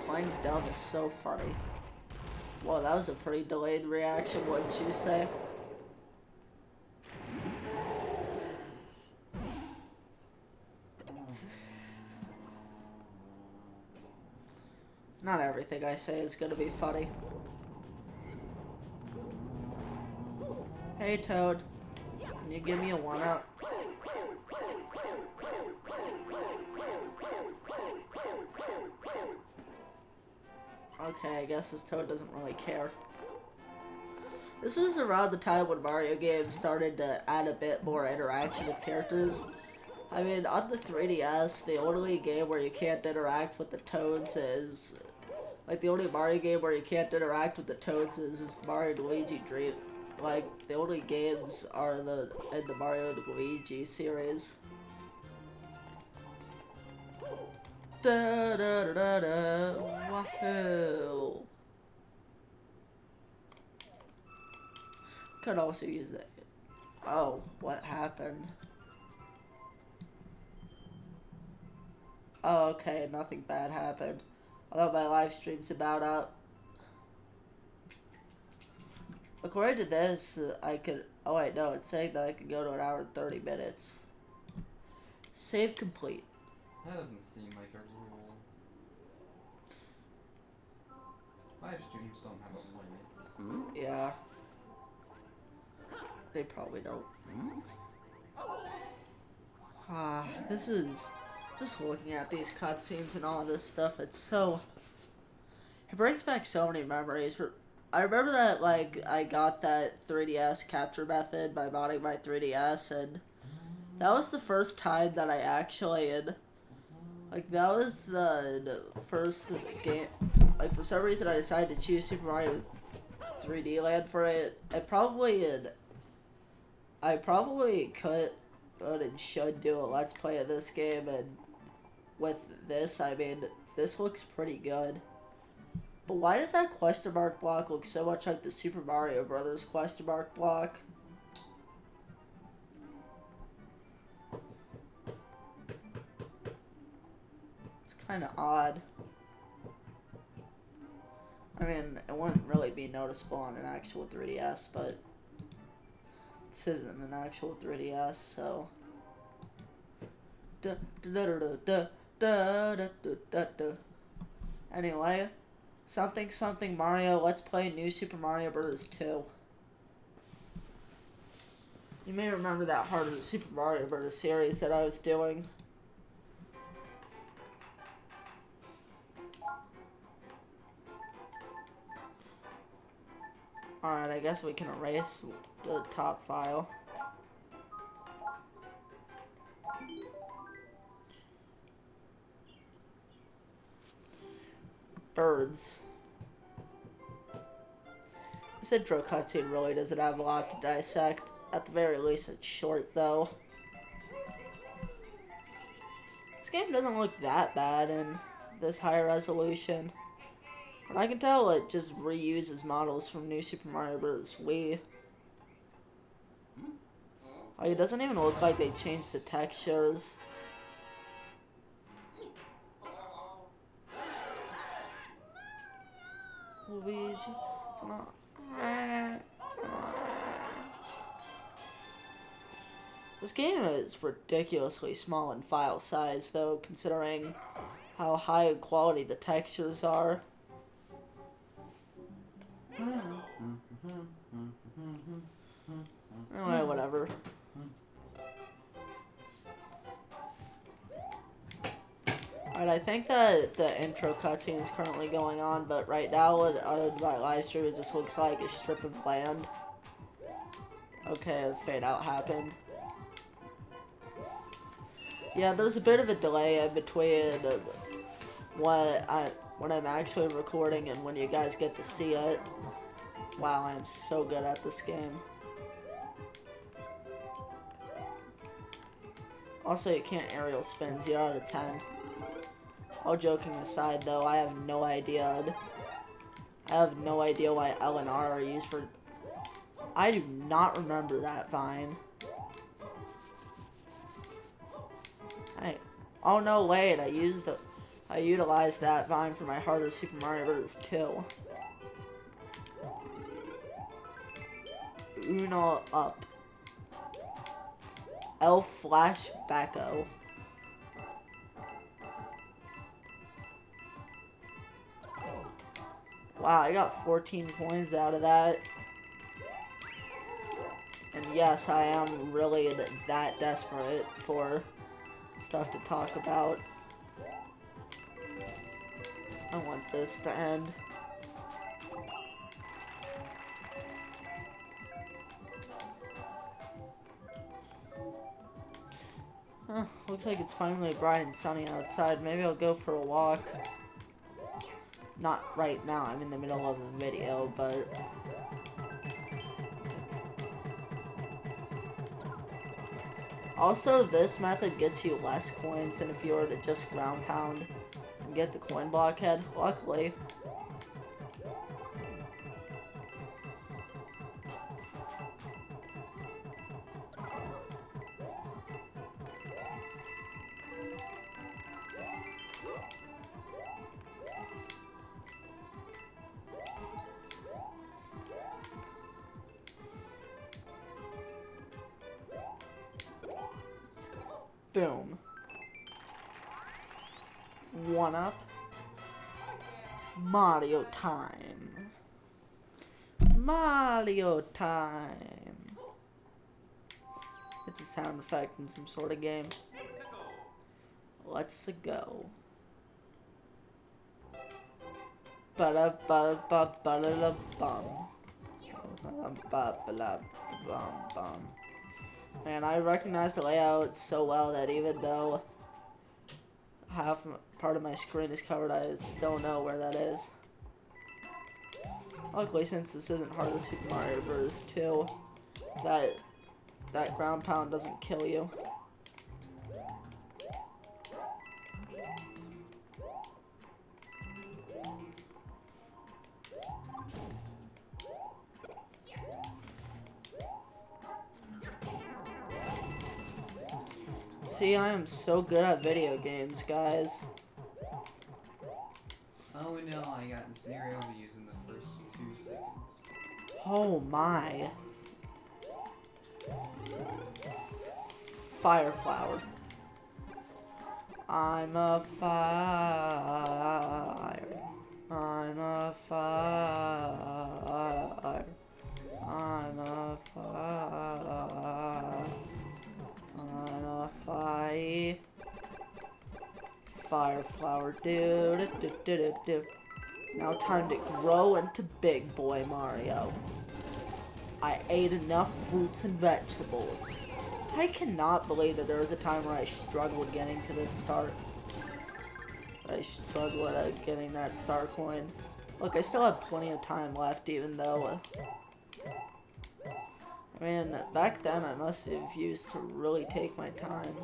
[SPEAKER 1] Playing dumb is so funny. Well, that was a pretty delayed reaction, wouldn't you say? Not everything I say is gonna be funny. Hey Toad, can you give me a 1-up? Okay, I guess this Toad doesn't really care. This was around the time when Mario games started to add a bit more interaction with characters. I mean, on the 3DS, the only game where you can't interact with the Toads is... Like, the only Mario game where you can't interact with the Toads is Mario and Luigi Dream. Like, the only games are in the Mario and Luigi series. Da da da da da, wahoo! Could also use that. Oh, what happened? Oh, okay, nothing bad happened. Although my live stream's about up. According to this, I could... Oh wait, no, it's saying that I could go to 1 hour and 30 minutes. Save complete.
[SPEAKER 3] That doesn't seem like a rule. Live streams don't have a limit.
[SPEAKER 1] Yeah. They probably don't. This is... Just looking at these cutscenes and all of this stuff, it's so... It brings back so many memories. I remember that, like, I got that 3DS capture method by modding my 3DS, and that was the first time that I actually... Like, that was the first game... Like, for some reason I decided to choose Super Mario 3D Land for it. I probably could and should do a Let's Play of this game, and with this, I mean, this looks pretty good. But why does that question mark block look so much like the Super Mario Brothers question mark block? It's kind of odd. I mean, it wouldn't really be noticeable on an actual 3DS, but this isn't an actual 3DS, so... Anyway, something Mario, let's play New Super Mario Bros. 2. You may remember that part of the Super Mario Bros. Series that I was doing. Alright, I guess we can erase the top file. Birds. This intro cutscene really doesn't have a lot to dissect. At the very least, it's short, though. This game doesn't look that bad in this high resolution. But I can tell it just reuses models from New Super Mario Bros. Wii. Like, it doesn't even look like they changed the textures. Luigi, come on. This game is ridiculously small in file size, though, considering how high in quality the textures are. Anyway, whatever. Alright, I think that the intro cutscene is currently going on, but right now, on my live stream, it just looks like a strip of land. Okay, a fade out happened. Yeah, there's a bit of a delay in between when I'm actually recording and when you guys get to see it. Wow, I am so good at this game. Also, you can't aerial spin, 0 out of 10. All joking aside, though, I have no idea. I have no idea why L and R are used for... I do not remember that vine. Hey. Oh, no, wait. I utilized that vine for my harder Super Mario Bros. 2. Uno up. L flash backo. Wow, I got 14 coins out of that. And yes, I am really that desperate for stuff to talk about. I want this to end. Huh, looks like it's finally bright and sunny outside. Maybe I'll go for a walk. Not right now, I'm in the middle of a video, but... Also, this method gets you less coins than if you were to just ground pound and get the coin blockhead, luckily. Boom. One up. Mario time. Mario time. It's a sound effect in some sort of game. Let's go. Ba-da-ba-ba-ba-da-da-bum. Ba-ba-ba-ba-da-bum-bum. Man, I recognize the layout so well that even though part of my screen is covered, I still know where that is. Luckily, since this isn't hard as Super Mario Bros. 2, that ground pound doesn't kill you. See, I am so good at video games, guys.
[SPEAKER 3] Oh no, I got 0 views in the first 2 seconds.
[SPEAKER 1] Oh my. Fire flower. I'm a fire. I'm a fire. I'm a fire. I'm a fire flower. Do. Now time to grow into big boy Mario. I ate enough fruits and vegetables. I cannot believe that there was a time where I struggled getting to this start. I struggled at getting that star coin. Look, I still have plenty of time left, even though... I mean, back then I must have used to really take my time.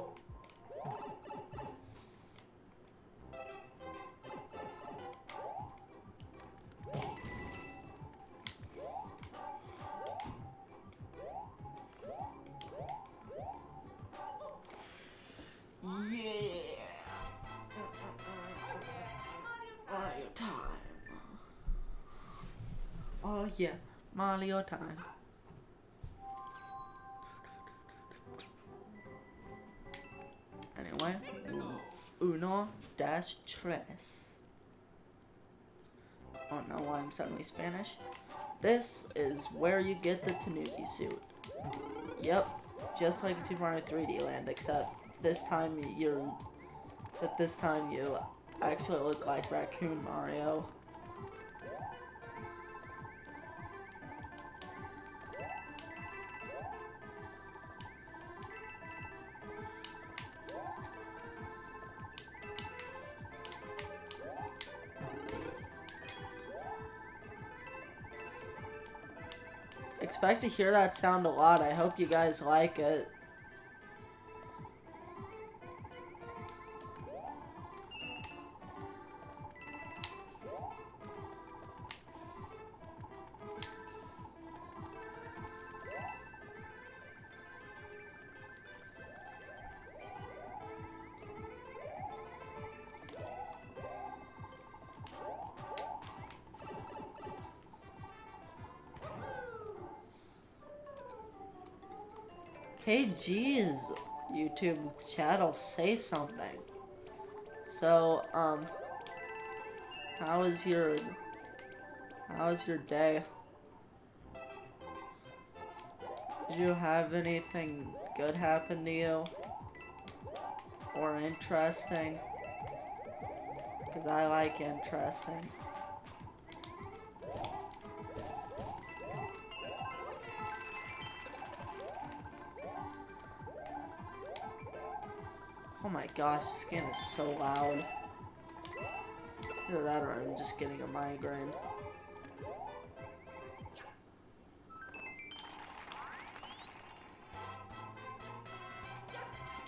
[SPEAKER 1] Yeah! Mario time! Oh yeah, Mario time. Anyway, uno, dos, tres. I don't know why I'm suddenly Spanish. This is where you get the Tanuki suit. Yep, just like in Super Mario 3D Land, except this time you actually look like Raccoon Mario. Expect to hear that sound a lot. I hope you guys like it. Hey, geez, YouTube chat'll say something. So, how was your How was your day? Did you have anything good happen to you? Or interesting? Because I like interesting. Oh my gosh, this game is so loud. Either that or I'm just getting a migraine.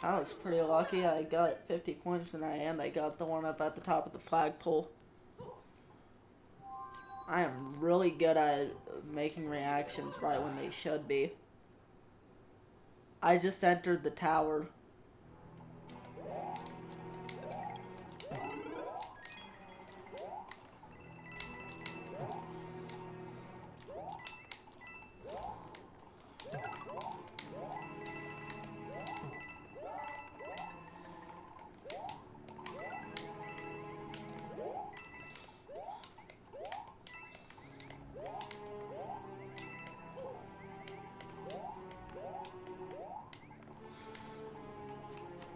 [SPEAKER 1] I was pretty lucky. I got 50 coins tonight and I got the one up at the top of the flagpole. I am really good at making reactions right when they should be. I just entered the tower.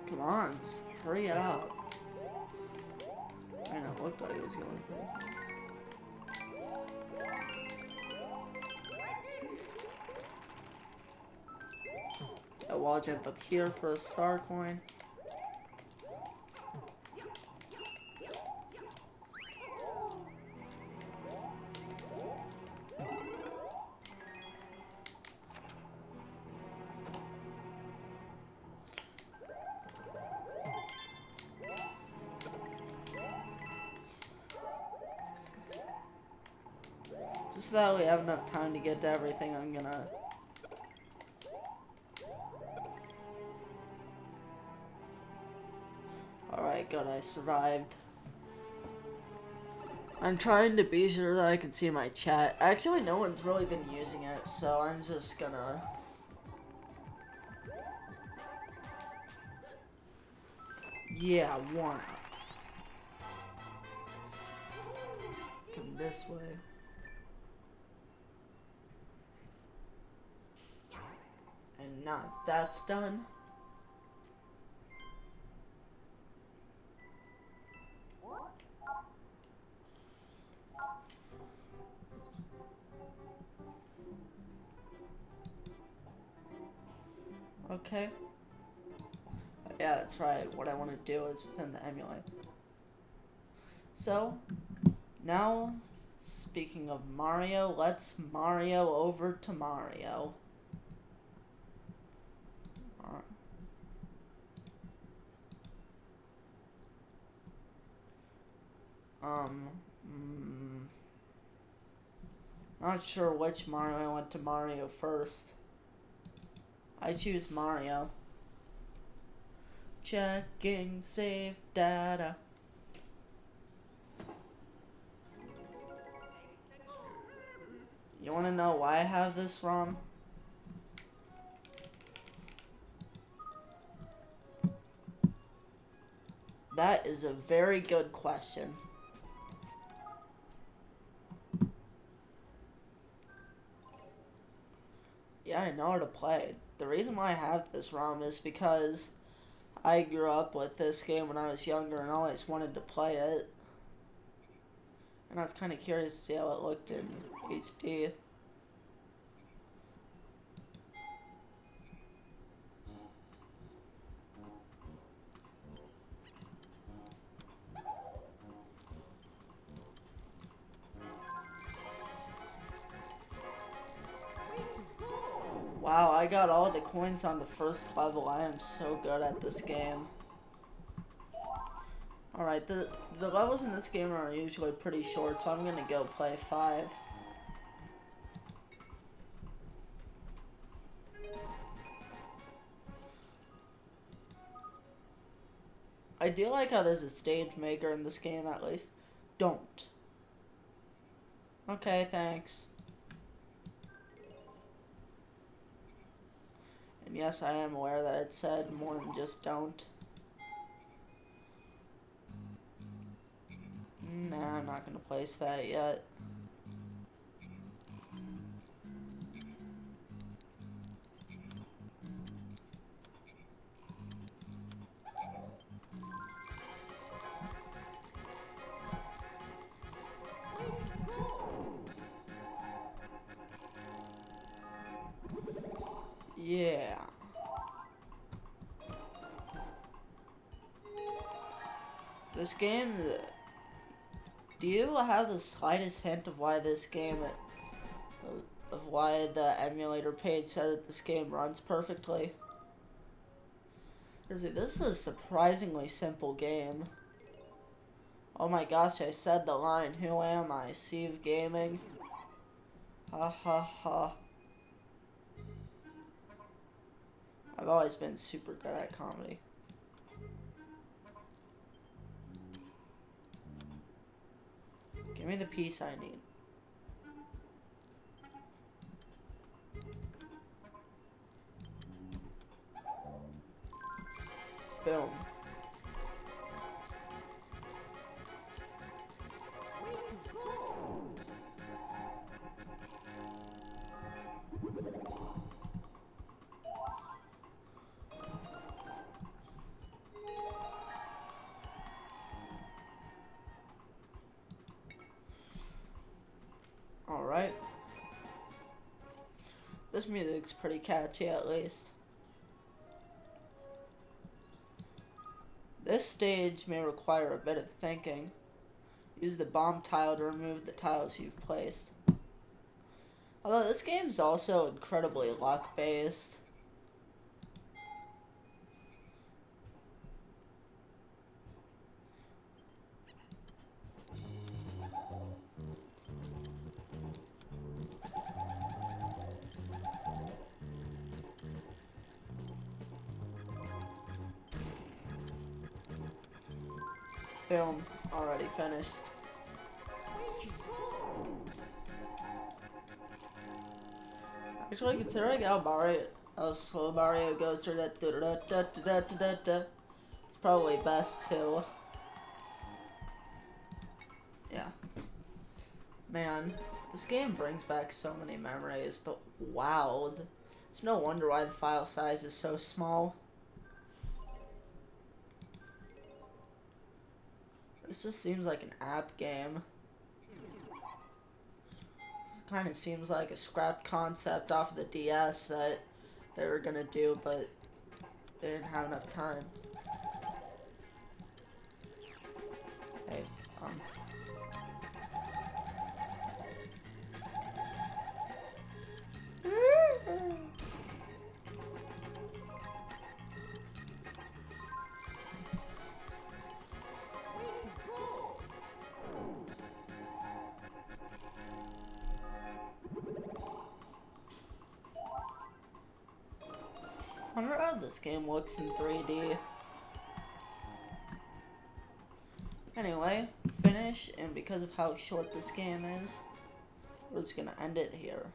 [SPEAKER 1] Come on, just hurry it up. I know, it looked like it was going pretty fast. A wall jump up here for a star coin. Just so that we have enough time to get to everything, I'm gonna... Alright, good, I survived. I'm trying to be sure that I can see my chat. Actually, no one's really been using it, so I'm just gonna... Yeah, one. Come this way. And now that's done. Okay. Yeah, that's right. What I want to do is within the emulate. So, now, speaking of Mario, let's Mario over to Mario. Not sure which Mario I went to Mario first. I choose Mario. Checking save data. You wanna know why I have this ROM? That is a very good question. Yeah, I know how to play. The reason why I have this ROM is because I grew up with this game when I was younger and always wanted to play it. And I was kind of curious to see how it looked in HD. Wow, I got all the coins on the first level. I am so good at this game. Alright, the levels in this game are usually pretty short, so I'm gonna go play 5. I do like how there's a stage maker in this game, at least. Don't. Okay, thanks. And yes, I am aware that it said more than just don't. Nah, I'm not gonna place that yet. Yeah. This game, do you have the slightest hint of why this game, of why the emulator page said that this game runs perfectly? This is a surprisingly simple game. Oh my gosh, I said the line, who am I, Steve Gaming? Ha ha ha. I've always been super good at comedy. Give me the piece I need. Boom. Alright. This music's pretty catchy at least. This stage may require a bit of thinking. Use the bomb tile to remove the tiles you've placed. Although this game's also incredibly luck-based. Boom, already finished. Actually, considering how slow Mario goes through that it's probably best to, yeah. Man, this game brings back so many memories, but wow, it's no wonder why the file size is so small. This just seems like an app game. This kind of seems like a scrapped concept off of the DS that they were gonna do, but they didn't have enough time. Hey, I wonder how this game looks in 3D. Anyway, finish, and because of how short this game is, we're just gonna end it here.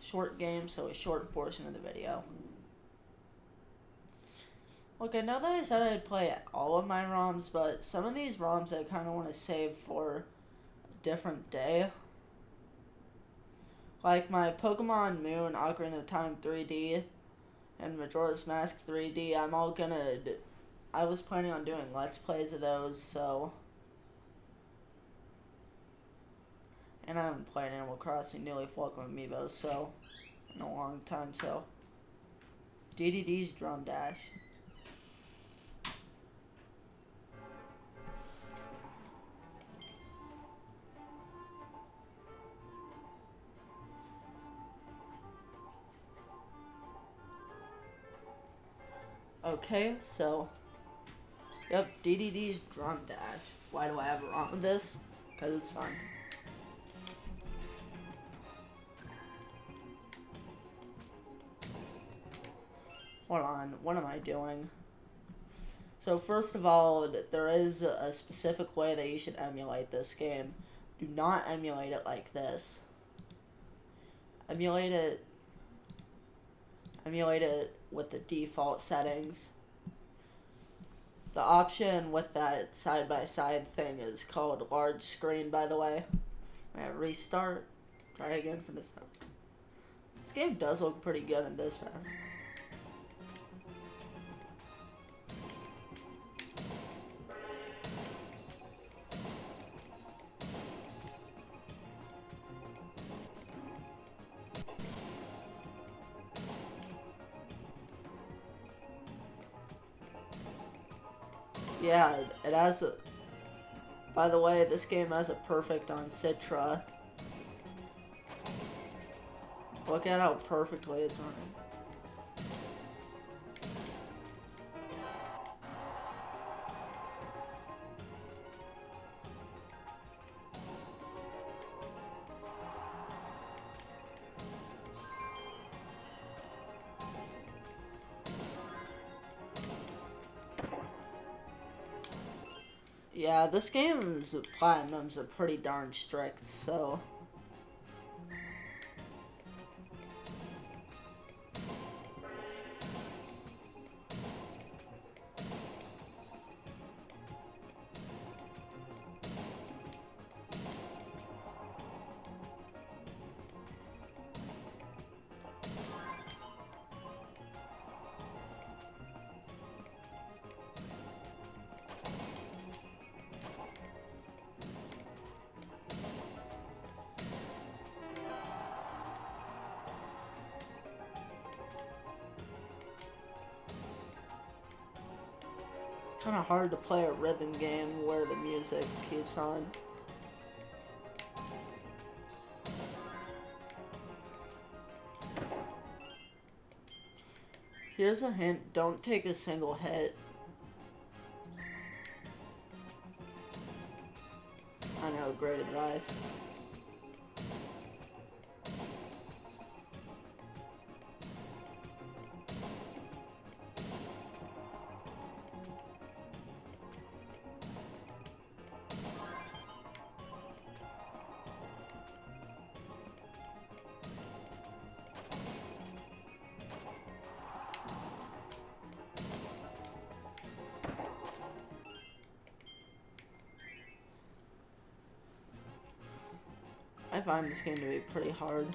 [SPEAKER 1] Short game, so a short portion of the video. Look, I know that I said I'd play all of my ROMs, but some of these ROMs I kind of want to save for a different day. Like my Pokemon Moon, Ocarina of Time 3D, and Majora's Mask 3D, I was planning on doing Let's Plays of those, so. And I haven't played Animal Crossing New Leaf Welcome Amiibo, so, in a long time, so. Dedede's Drum Dash. Okay, so, yep, Dedede's Drum Dash. Why do I have a ROM with this? Because it's fun. Hold on, what am I doing? So first of all, there is a specific way that you should emulate this game. Do not emulate it like this. Emulate it with the default settings. The option with that side-by-side thing is called large screen, by the way. Restart. Try again from the start. This game does look pretty good in this one. Yeah, it has a... By the way, this game has a perfect on Citra. Look at how perfectly it's running. Yeah, this game's platinums are pretty darn strict, so... Kind of hard to play a rhythm game where the music keeps on. Here's a hint, don't take a single hit. I know, great advice. I find this game to be pretty hard.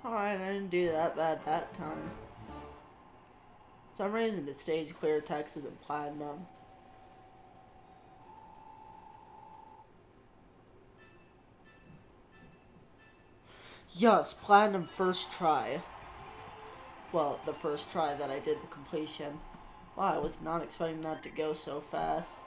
[SPEAKER 1] Alright, I didn't do that bad that time. For some reason the stage clear text isn't platinum. Yes, platinum first try. Well, the first try that I did the completion. Wow, I was not expecting that to go so fast.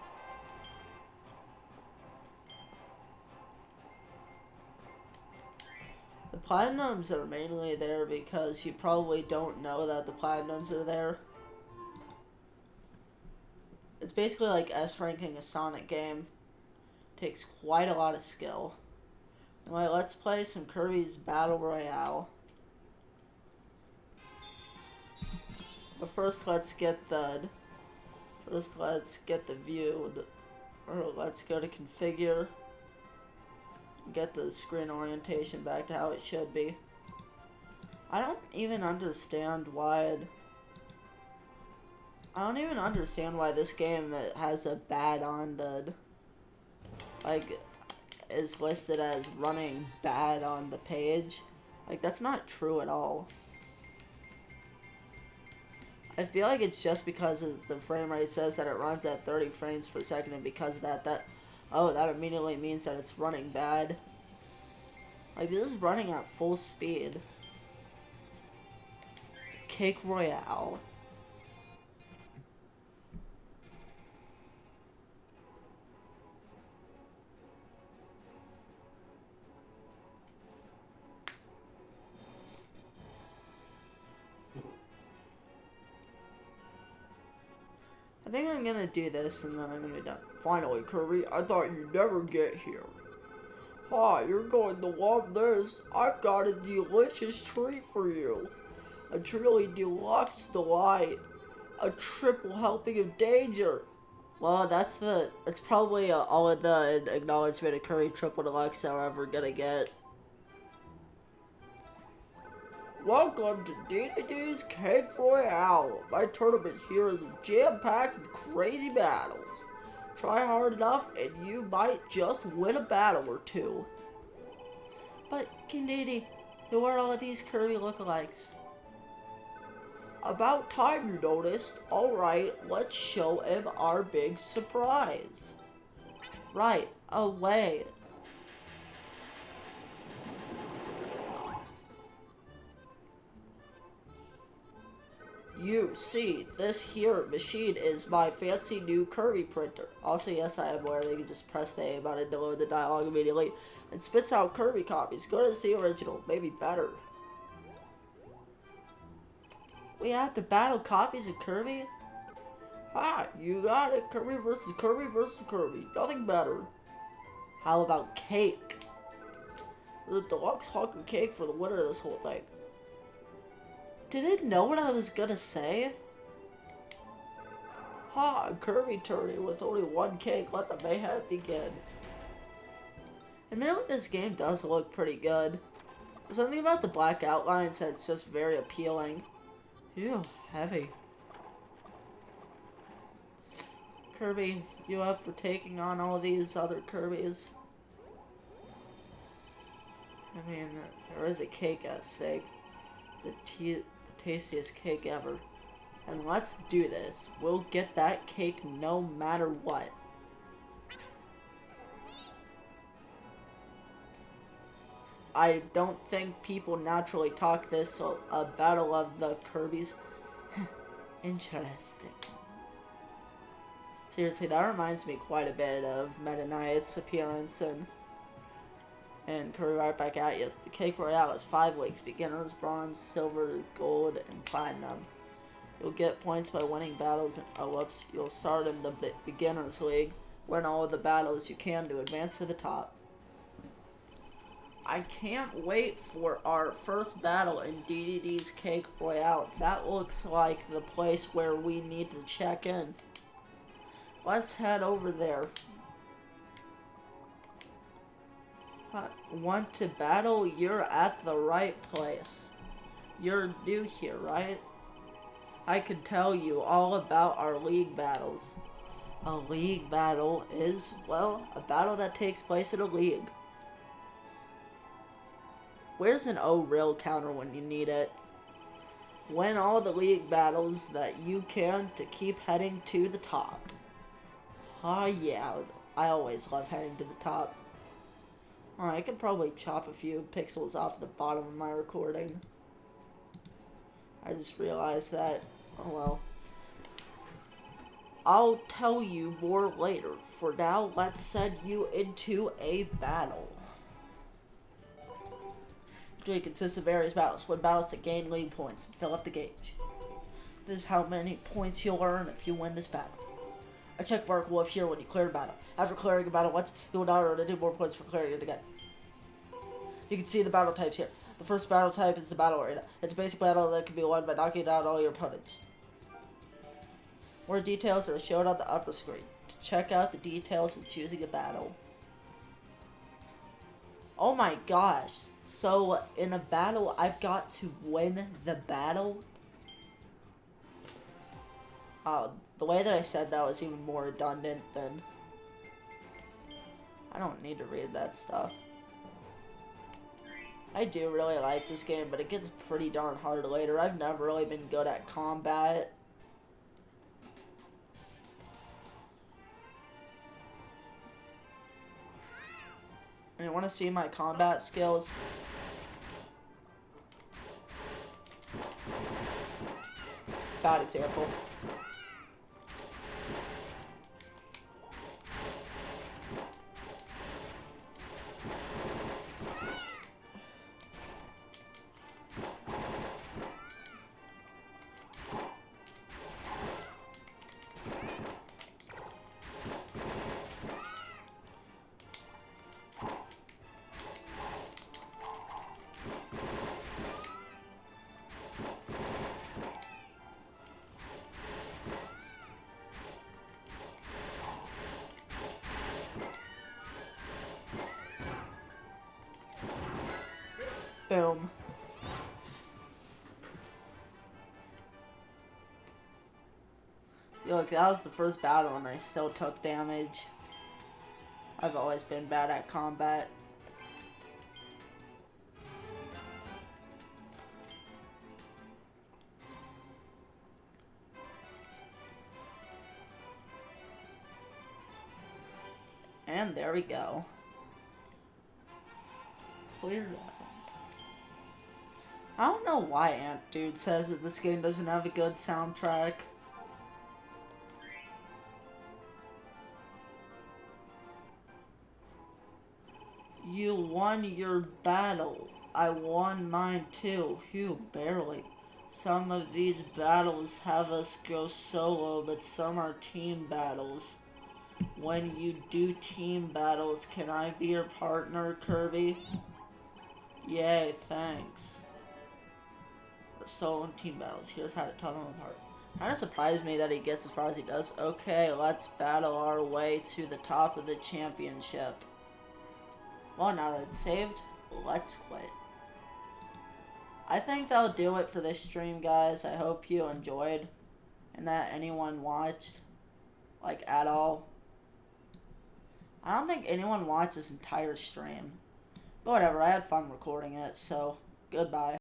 [SPEAKER 1] The platinums are mainly there because you probably don't know that the platinums are there. It's basically like S-ranking a Sonic game. Takes quite a lot of skill. Alright, let's play some Kirby's Battle Royale. But first let's get the view, or let's go to configure. Get the screen orientation back to how it should be. I don't even understand why this game that has a bad on the is listed as running bad on the page. Like, that's not true at all. I feel like it's just because of the frame rate says that it runs at 30 frames per second, and because of that that immediately means that it's running bad. Like, this is running at full speed. Cake Royale. I think I'm gonna do this and then I'm gonna be done. Finally, Kirby, I thought you'd never get here. Hi, you're going to love this. I've got a delicious treat for you. A truly deluxe delight. A triple helping of danger. Well, that's probably all of the acknowledgement of Kirby Triple Deluxe that we're ever gonna get. Welcome to Dedede's Cake Royale. My tournament here is jam-packed with crazy battles. Try hard enough and you might just win a battle or two. But, King Dedede, who are all of these Kirby lookalikes? About time you noticed. Alright, let's show him our big surprise. Right, away. You see, this here machine is my fancy new Kirby printer. Also, yes, I am aware that you can just press the A button to load the dialogue immediately. It spits out Kirby copies, good as the original, maybe better. We have to battle copies of Kirby? Ah, you got it. Kirby versus Kirby versus Kirby. Nothing better. How about cake? The deluxe hunk of cake for the winner of this whole thing. Did it know what I was gonna say? Ha! Kirby tourney with only one cake. Let the mayhem begin. Admittedly, this game does look pretty good. There's something about the black outlines that's just very appealing. Ew, heavy. Kirby, you up for taking on all these other Kirbys? I mean, there is a cake at stake. The tastiest cake ever. And let's do this. We'll get that cake no matter what. I don't think people naturally talk this, so a battle of the Kirbys. Interesting. Seriously, that reminds me quite a bit of Meta Knight's appearance and Kirby right back at you. The Cake Royale is 5 weeks. Beginners, bronze, silver, gold, and platinum. You'll get points by winning battles and whoops. You'll start in the Beginners League. Win all of the battles you can to advance to the top. I can't wait for our first battle in Dedede's Cake Royale. That looks like the place where we need to check in. Let's head over there. Want to battle? You're at the right place. You're new here, right? I can tell you all about our league battles. A league battle is, well, a battle that takes place in a league. Where's an O-Real counter when you need it? Win all the league battles that you can to keep heading to the top. Ah, yeah, I always love heading to the top. I could probably chop a few pixels off the bottom of my recording. I just realized that. Oh well. I'll tell you more later. For now, let's send you into a battle. It consists of various battles. Win battles to gain league points and fill up the gauge. This is how many points you'll earn if you win this battle. A check mark will appear when you clear a battle. After clearing a battle once, you will not earn any more points for clearing it again. You can see the battle types here. The first battle type is the battle arena. It's a basic battle that can be won by knocking out all your opponents. More details are shown on the upper screen. To check out the details when choosing a battle. Oh my gosh. So, in a battle, I've got to win the battle? The way that I said that was even more redundant than... I don't need to read that stuff. I do really like this game, but it gets pretty darn hard later. I've never really been good at combat. And you want to see my combat skills? Bad example. Look, that was the first battle and I still took damage. I've always been bad at combat. And there we go. Clear that. I don't know why Ant Dude says that this game doesn't have a good soundtrack. You won your battle. I won mine too. Phew, barely. Some of these battles have us go solo, but some are team battles. When you do team battles, can I be your partner, Kirby? Yay, thanks. For solo and team battles, here's how to tell them apart. Kinda surprised me that he gets as far as he does. Okay, let's battle our way to the top of the championship. Well, now that it's saved, let's quit. I think that'll do it for this stream, guys. I hope you enjoyed and that anyone watched, like, at all. I don't think anyone watched this entire stream. But whatever, I had fun recording it, so goodbye.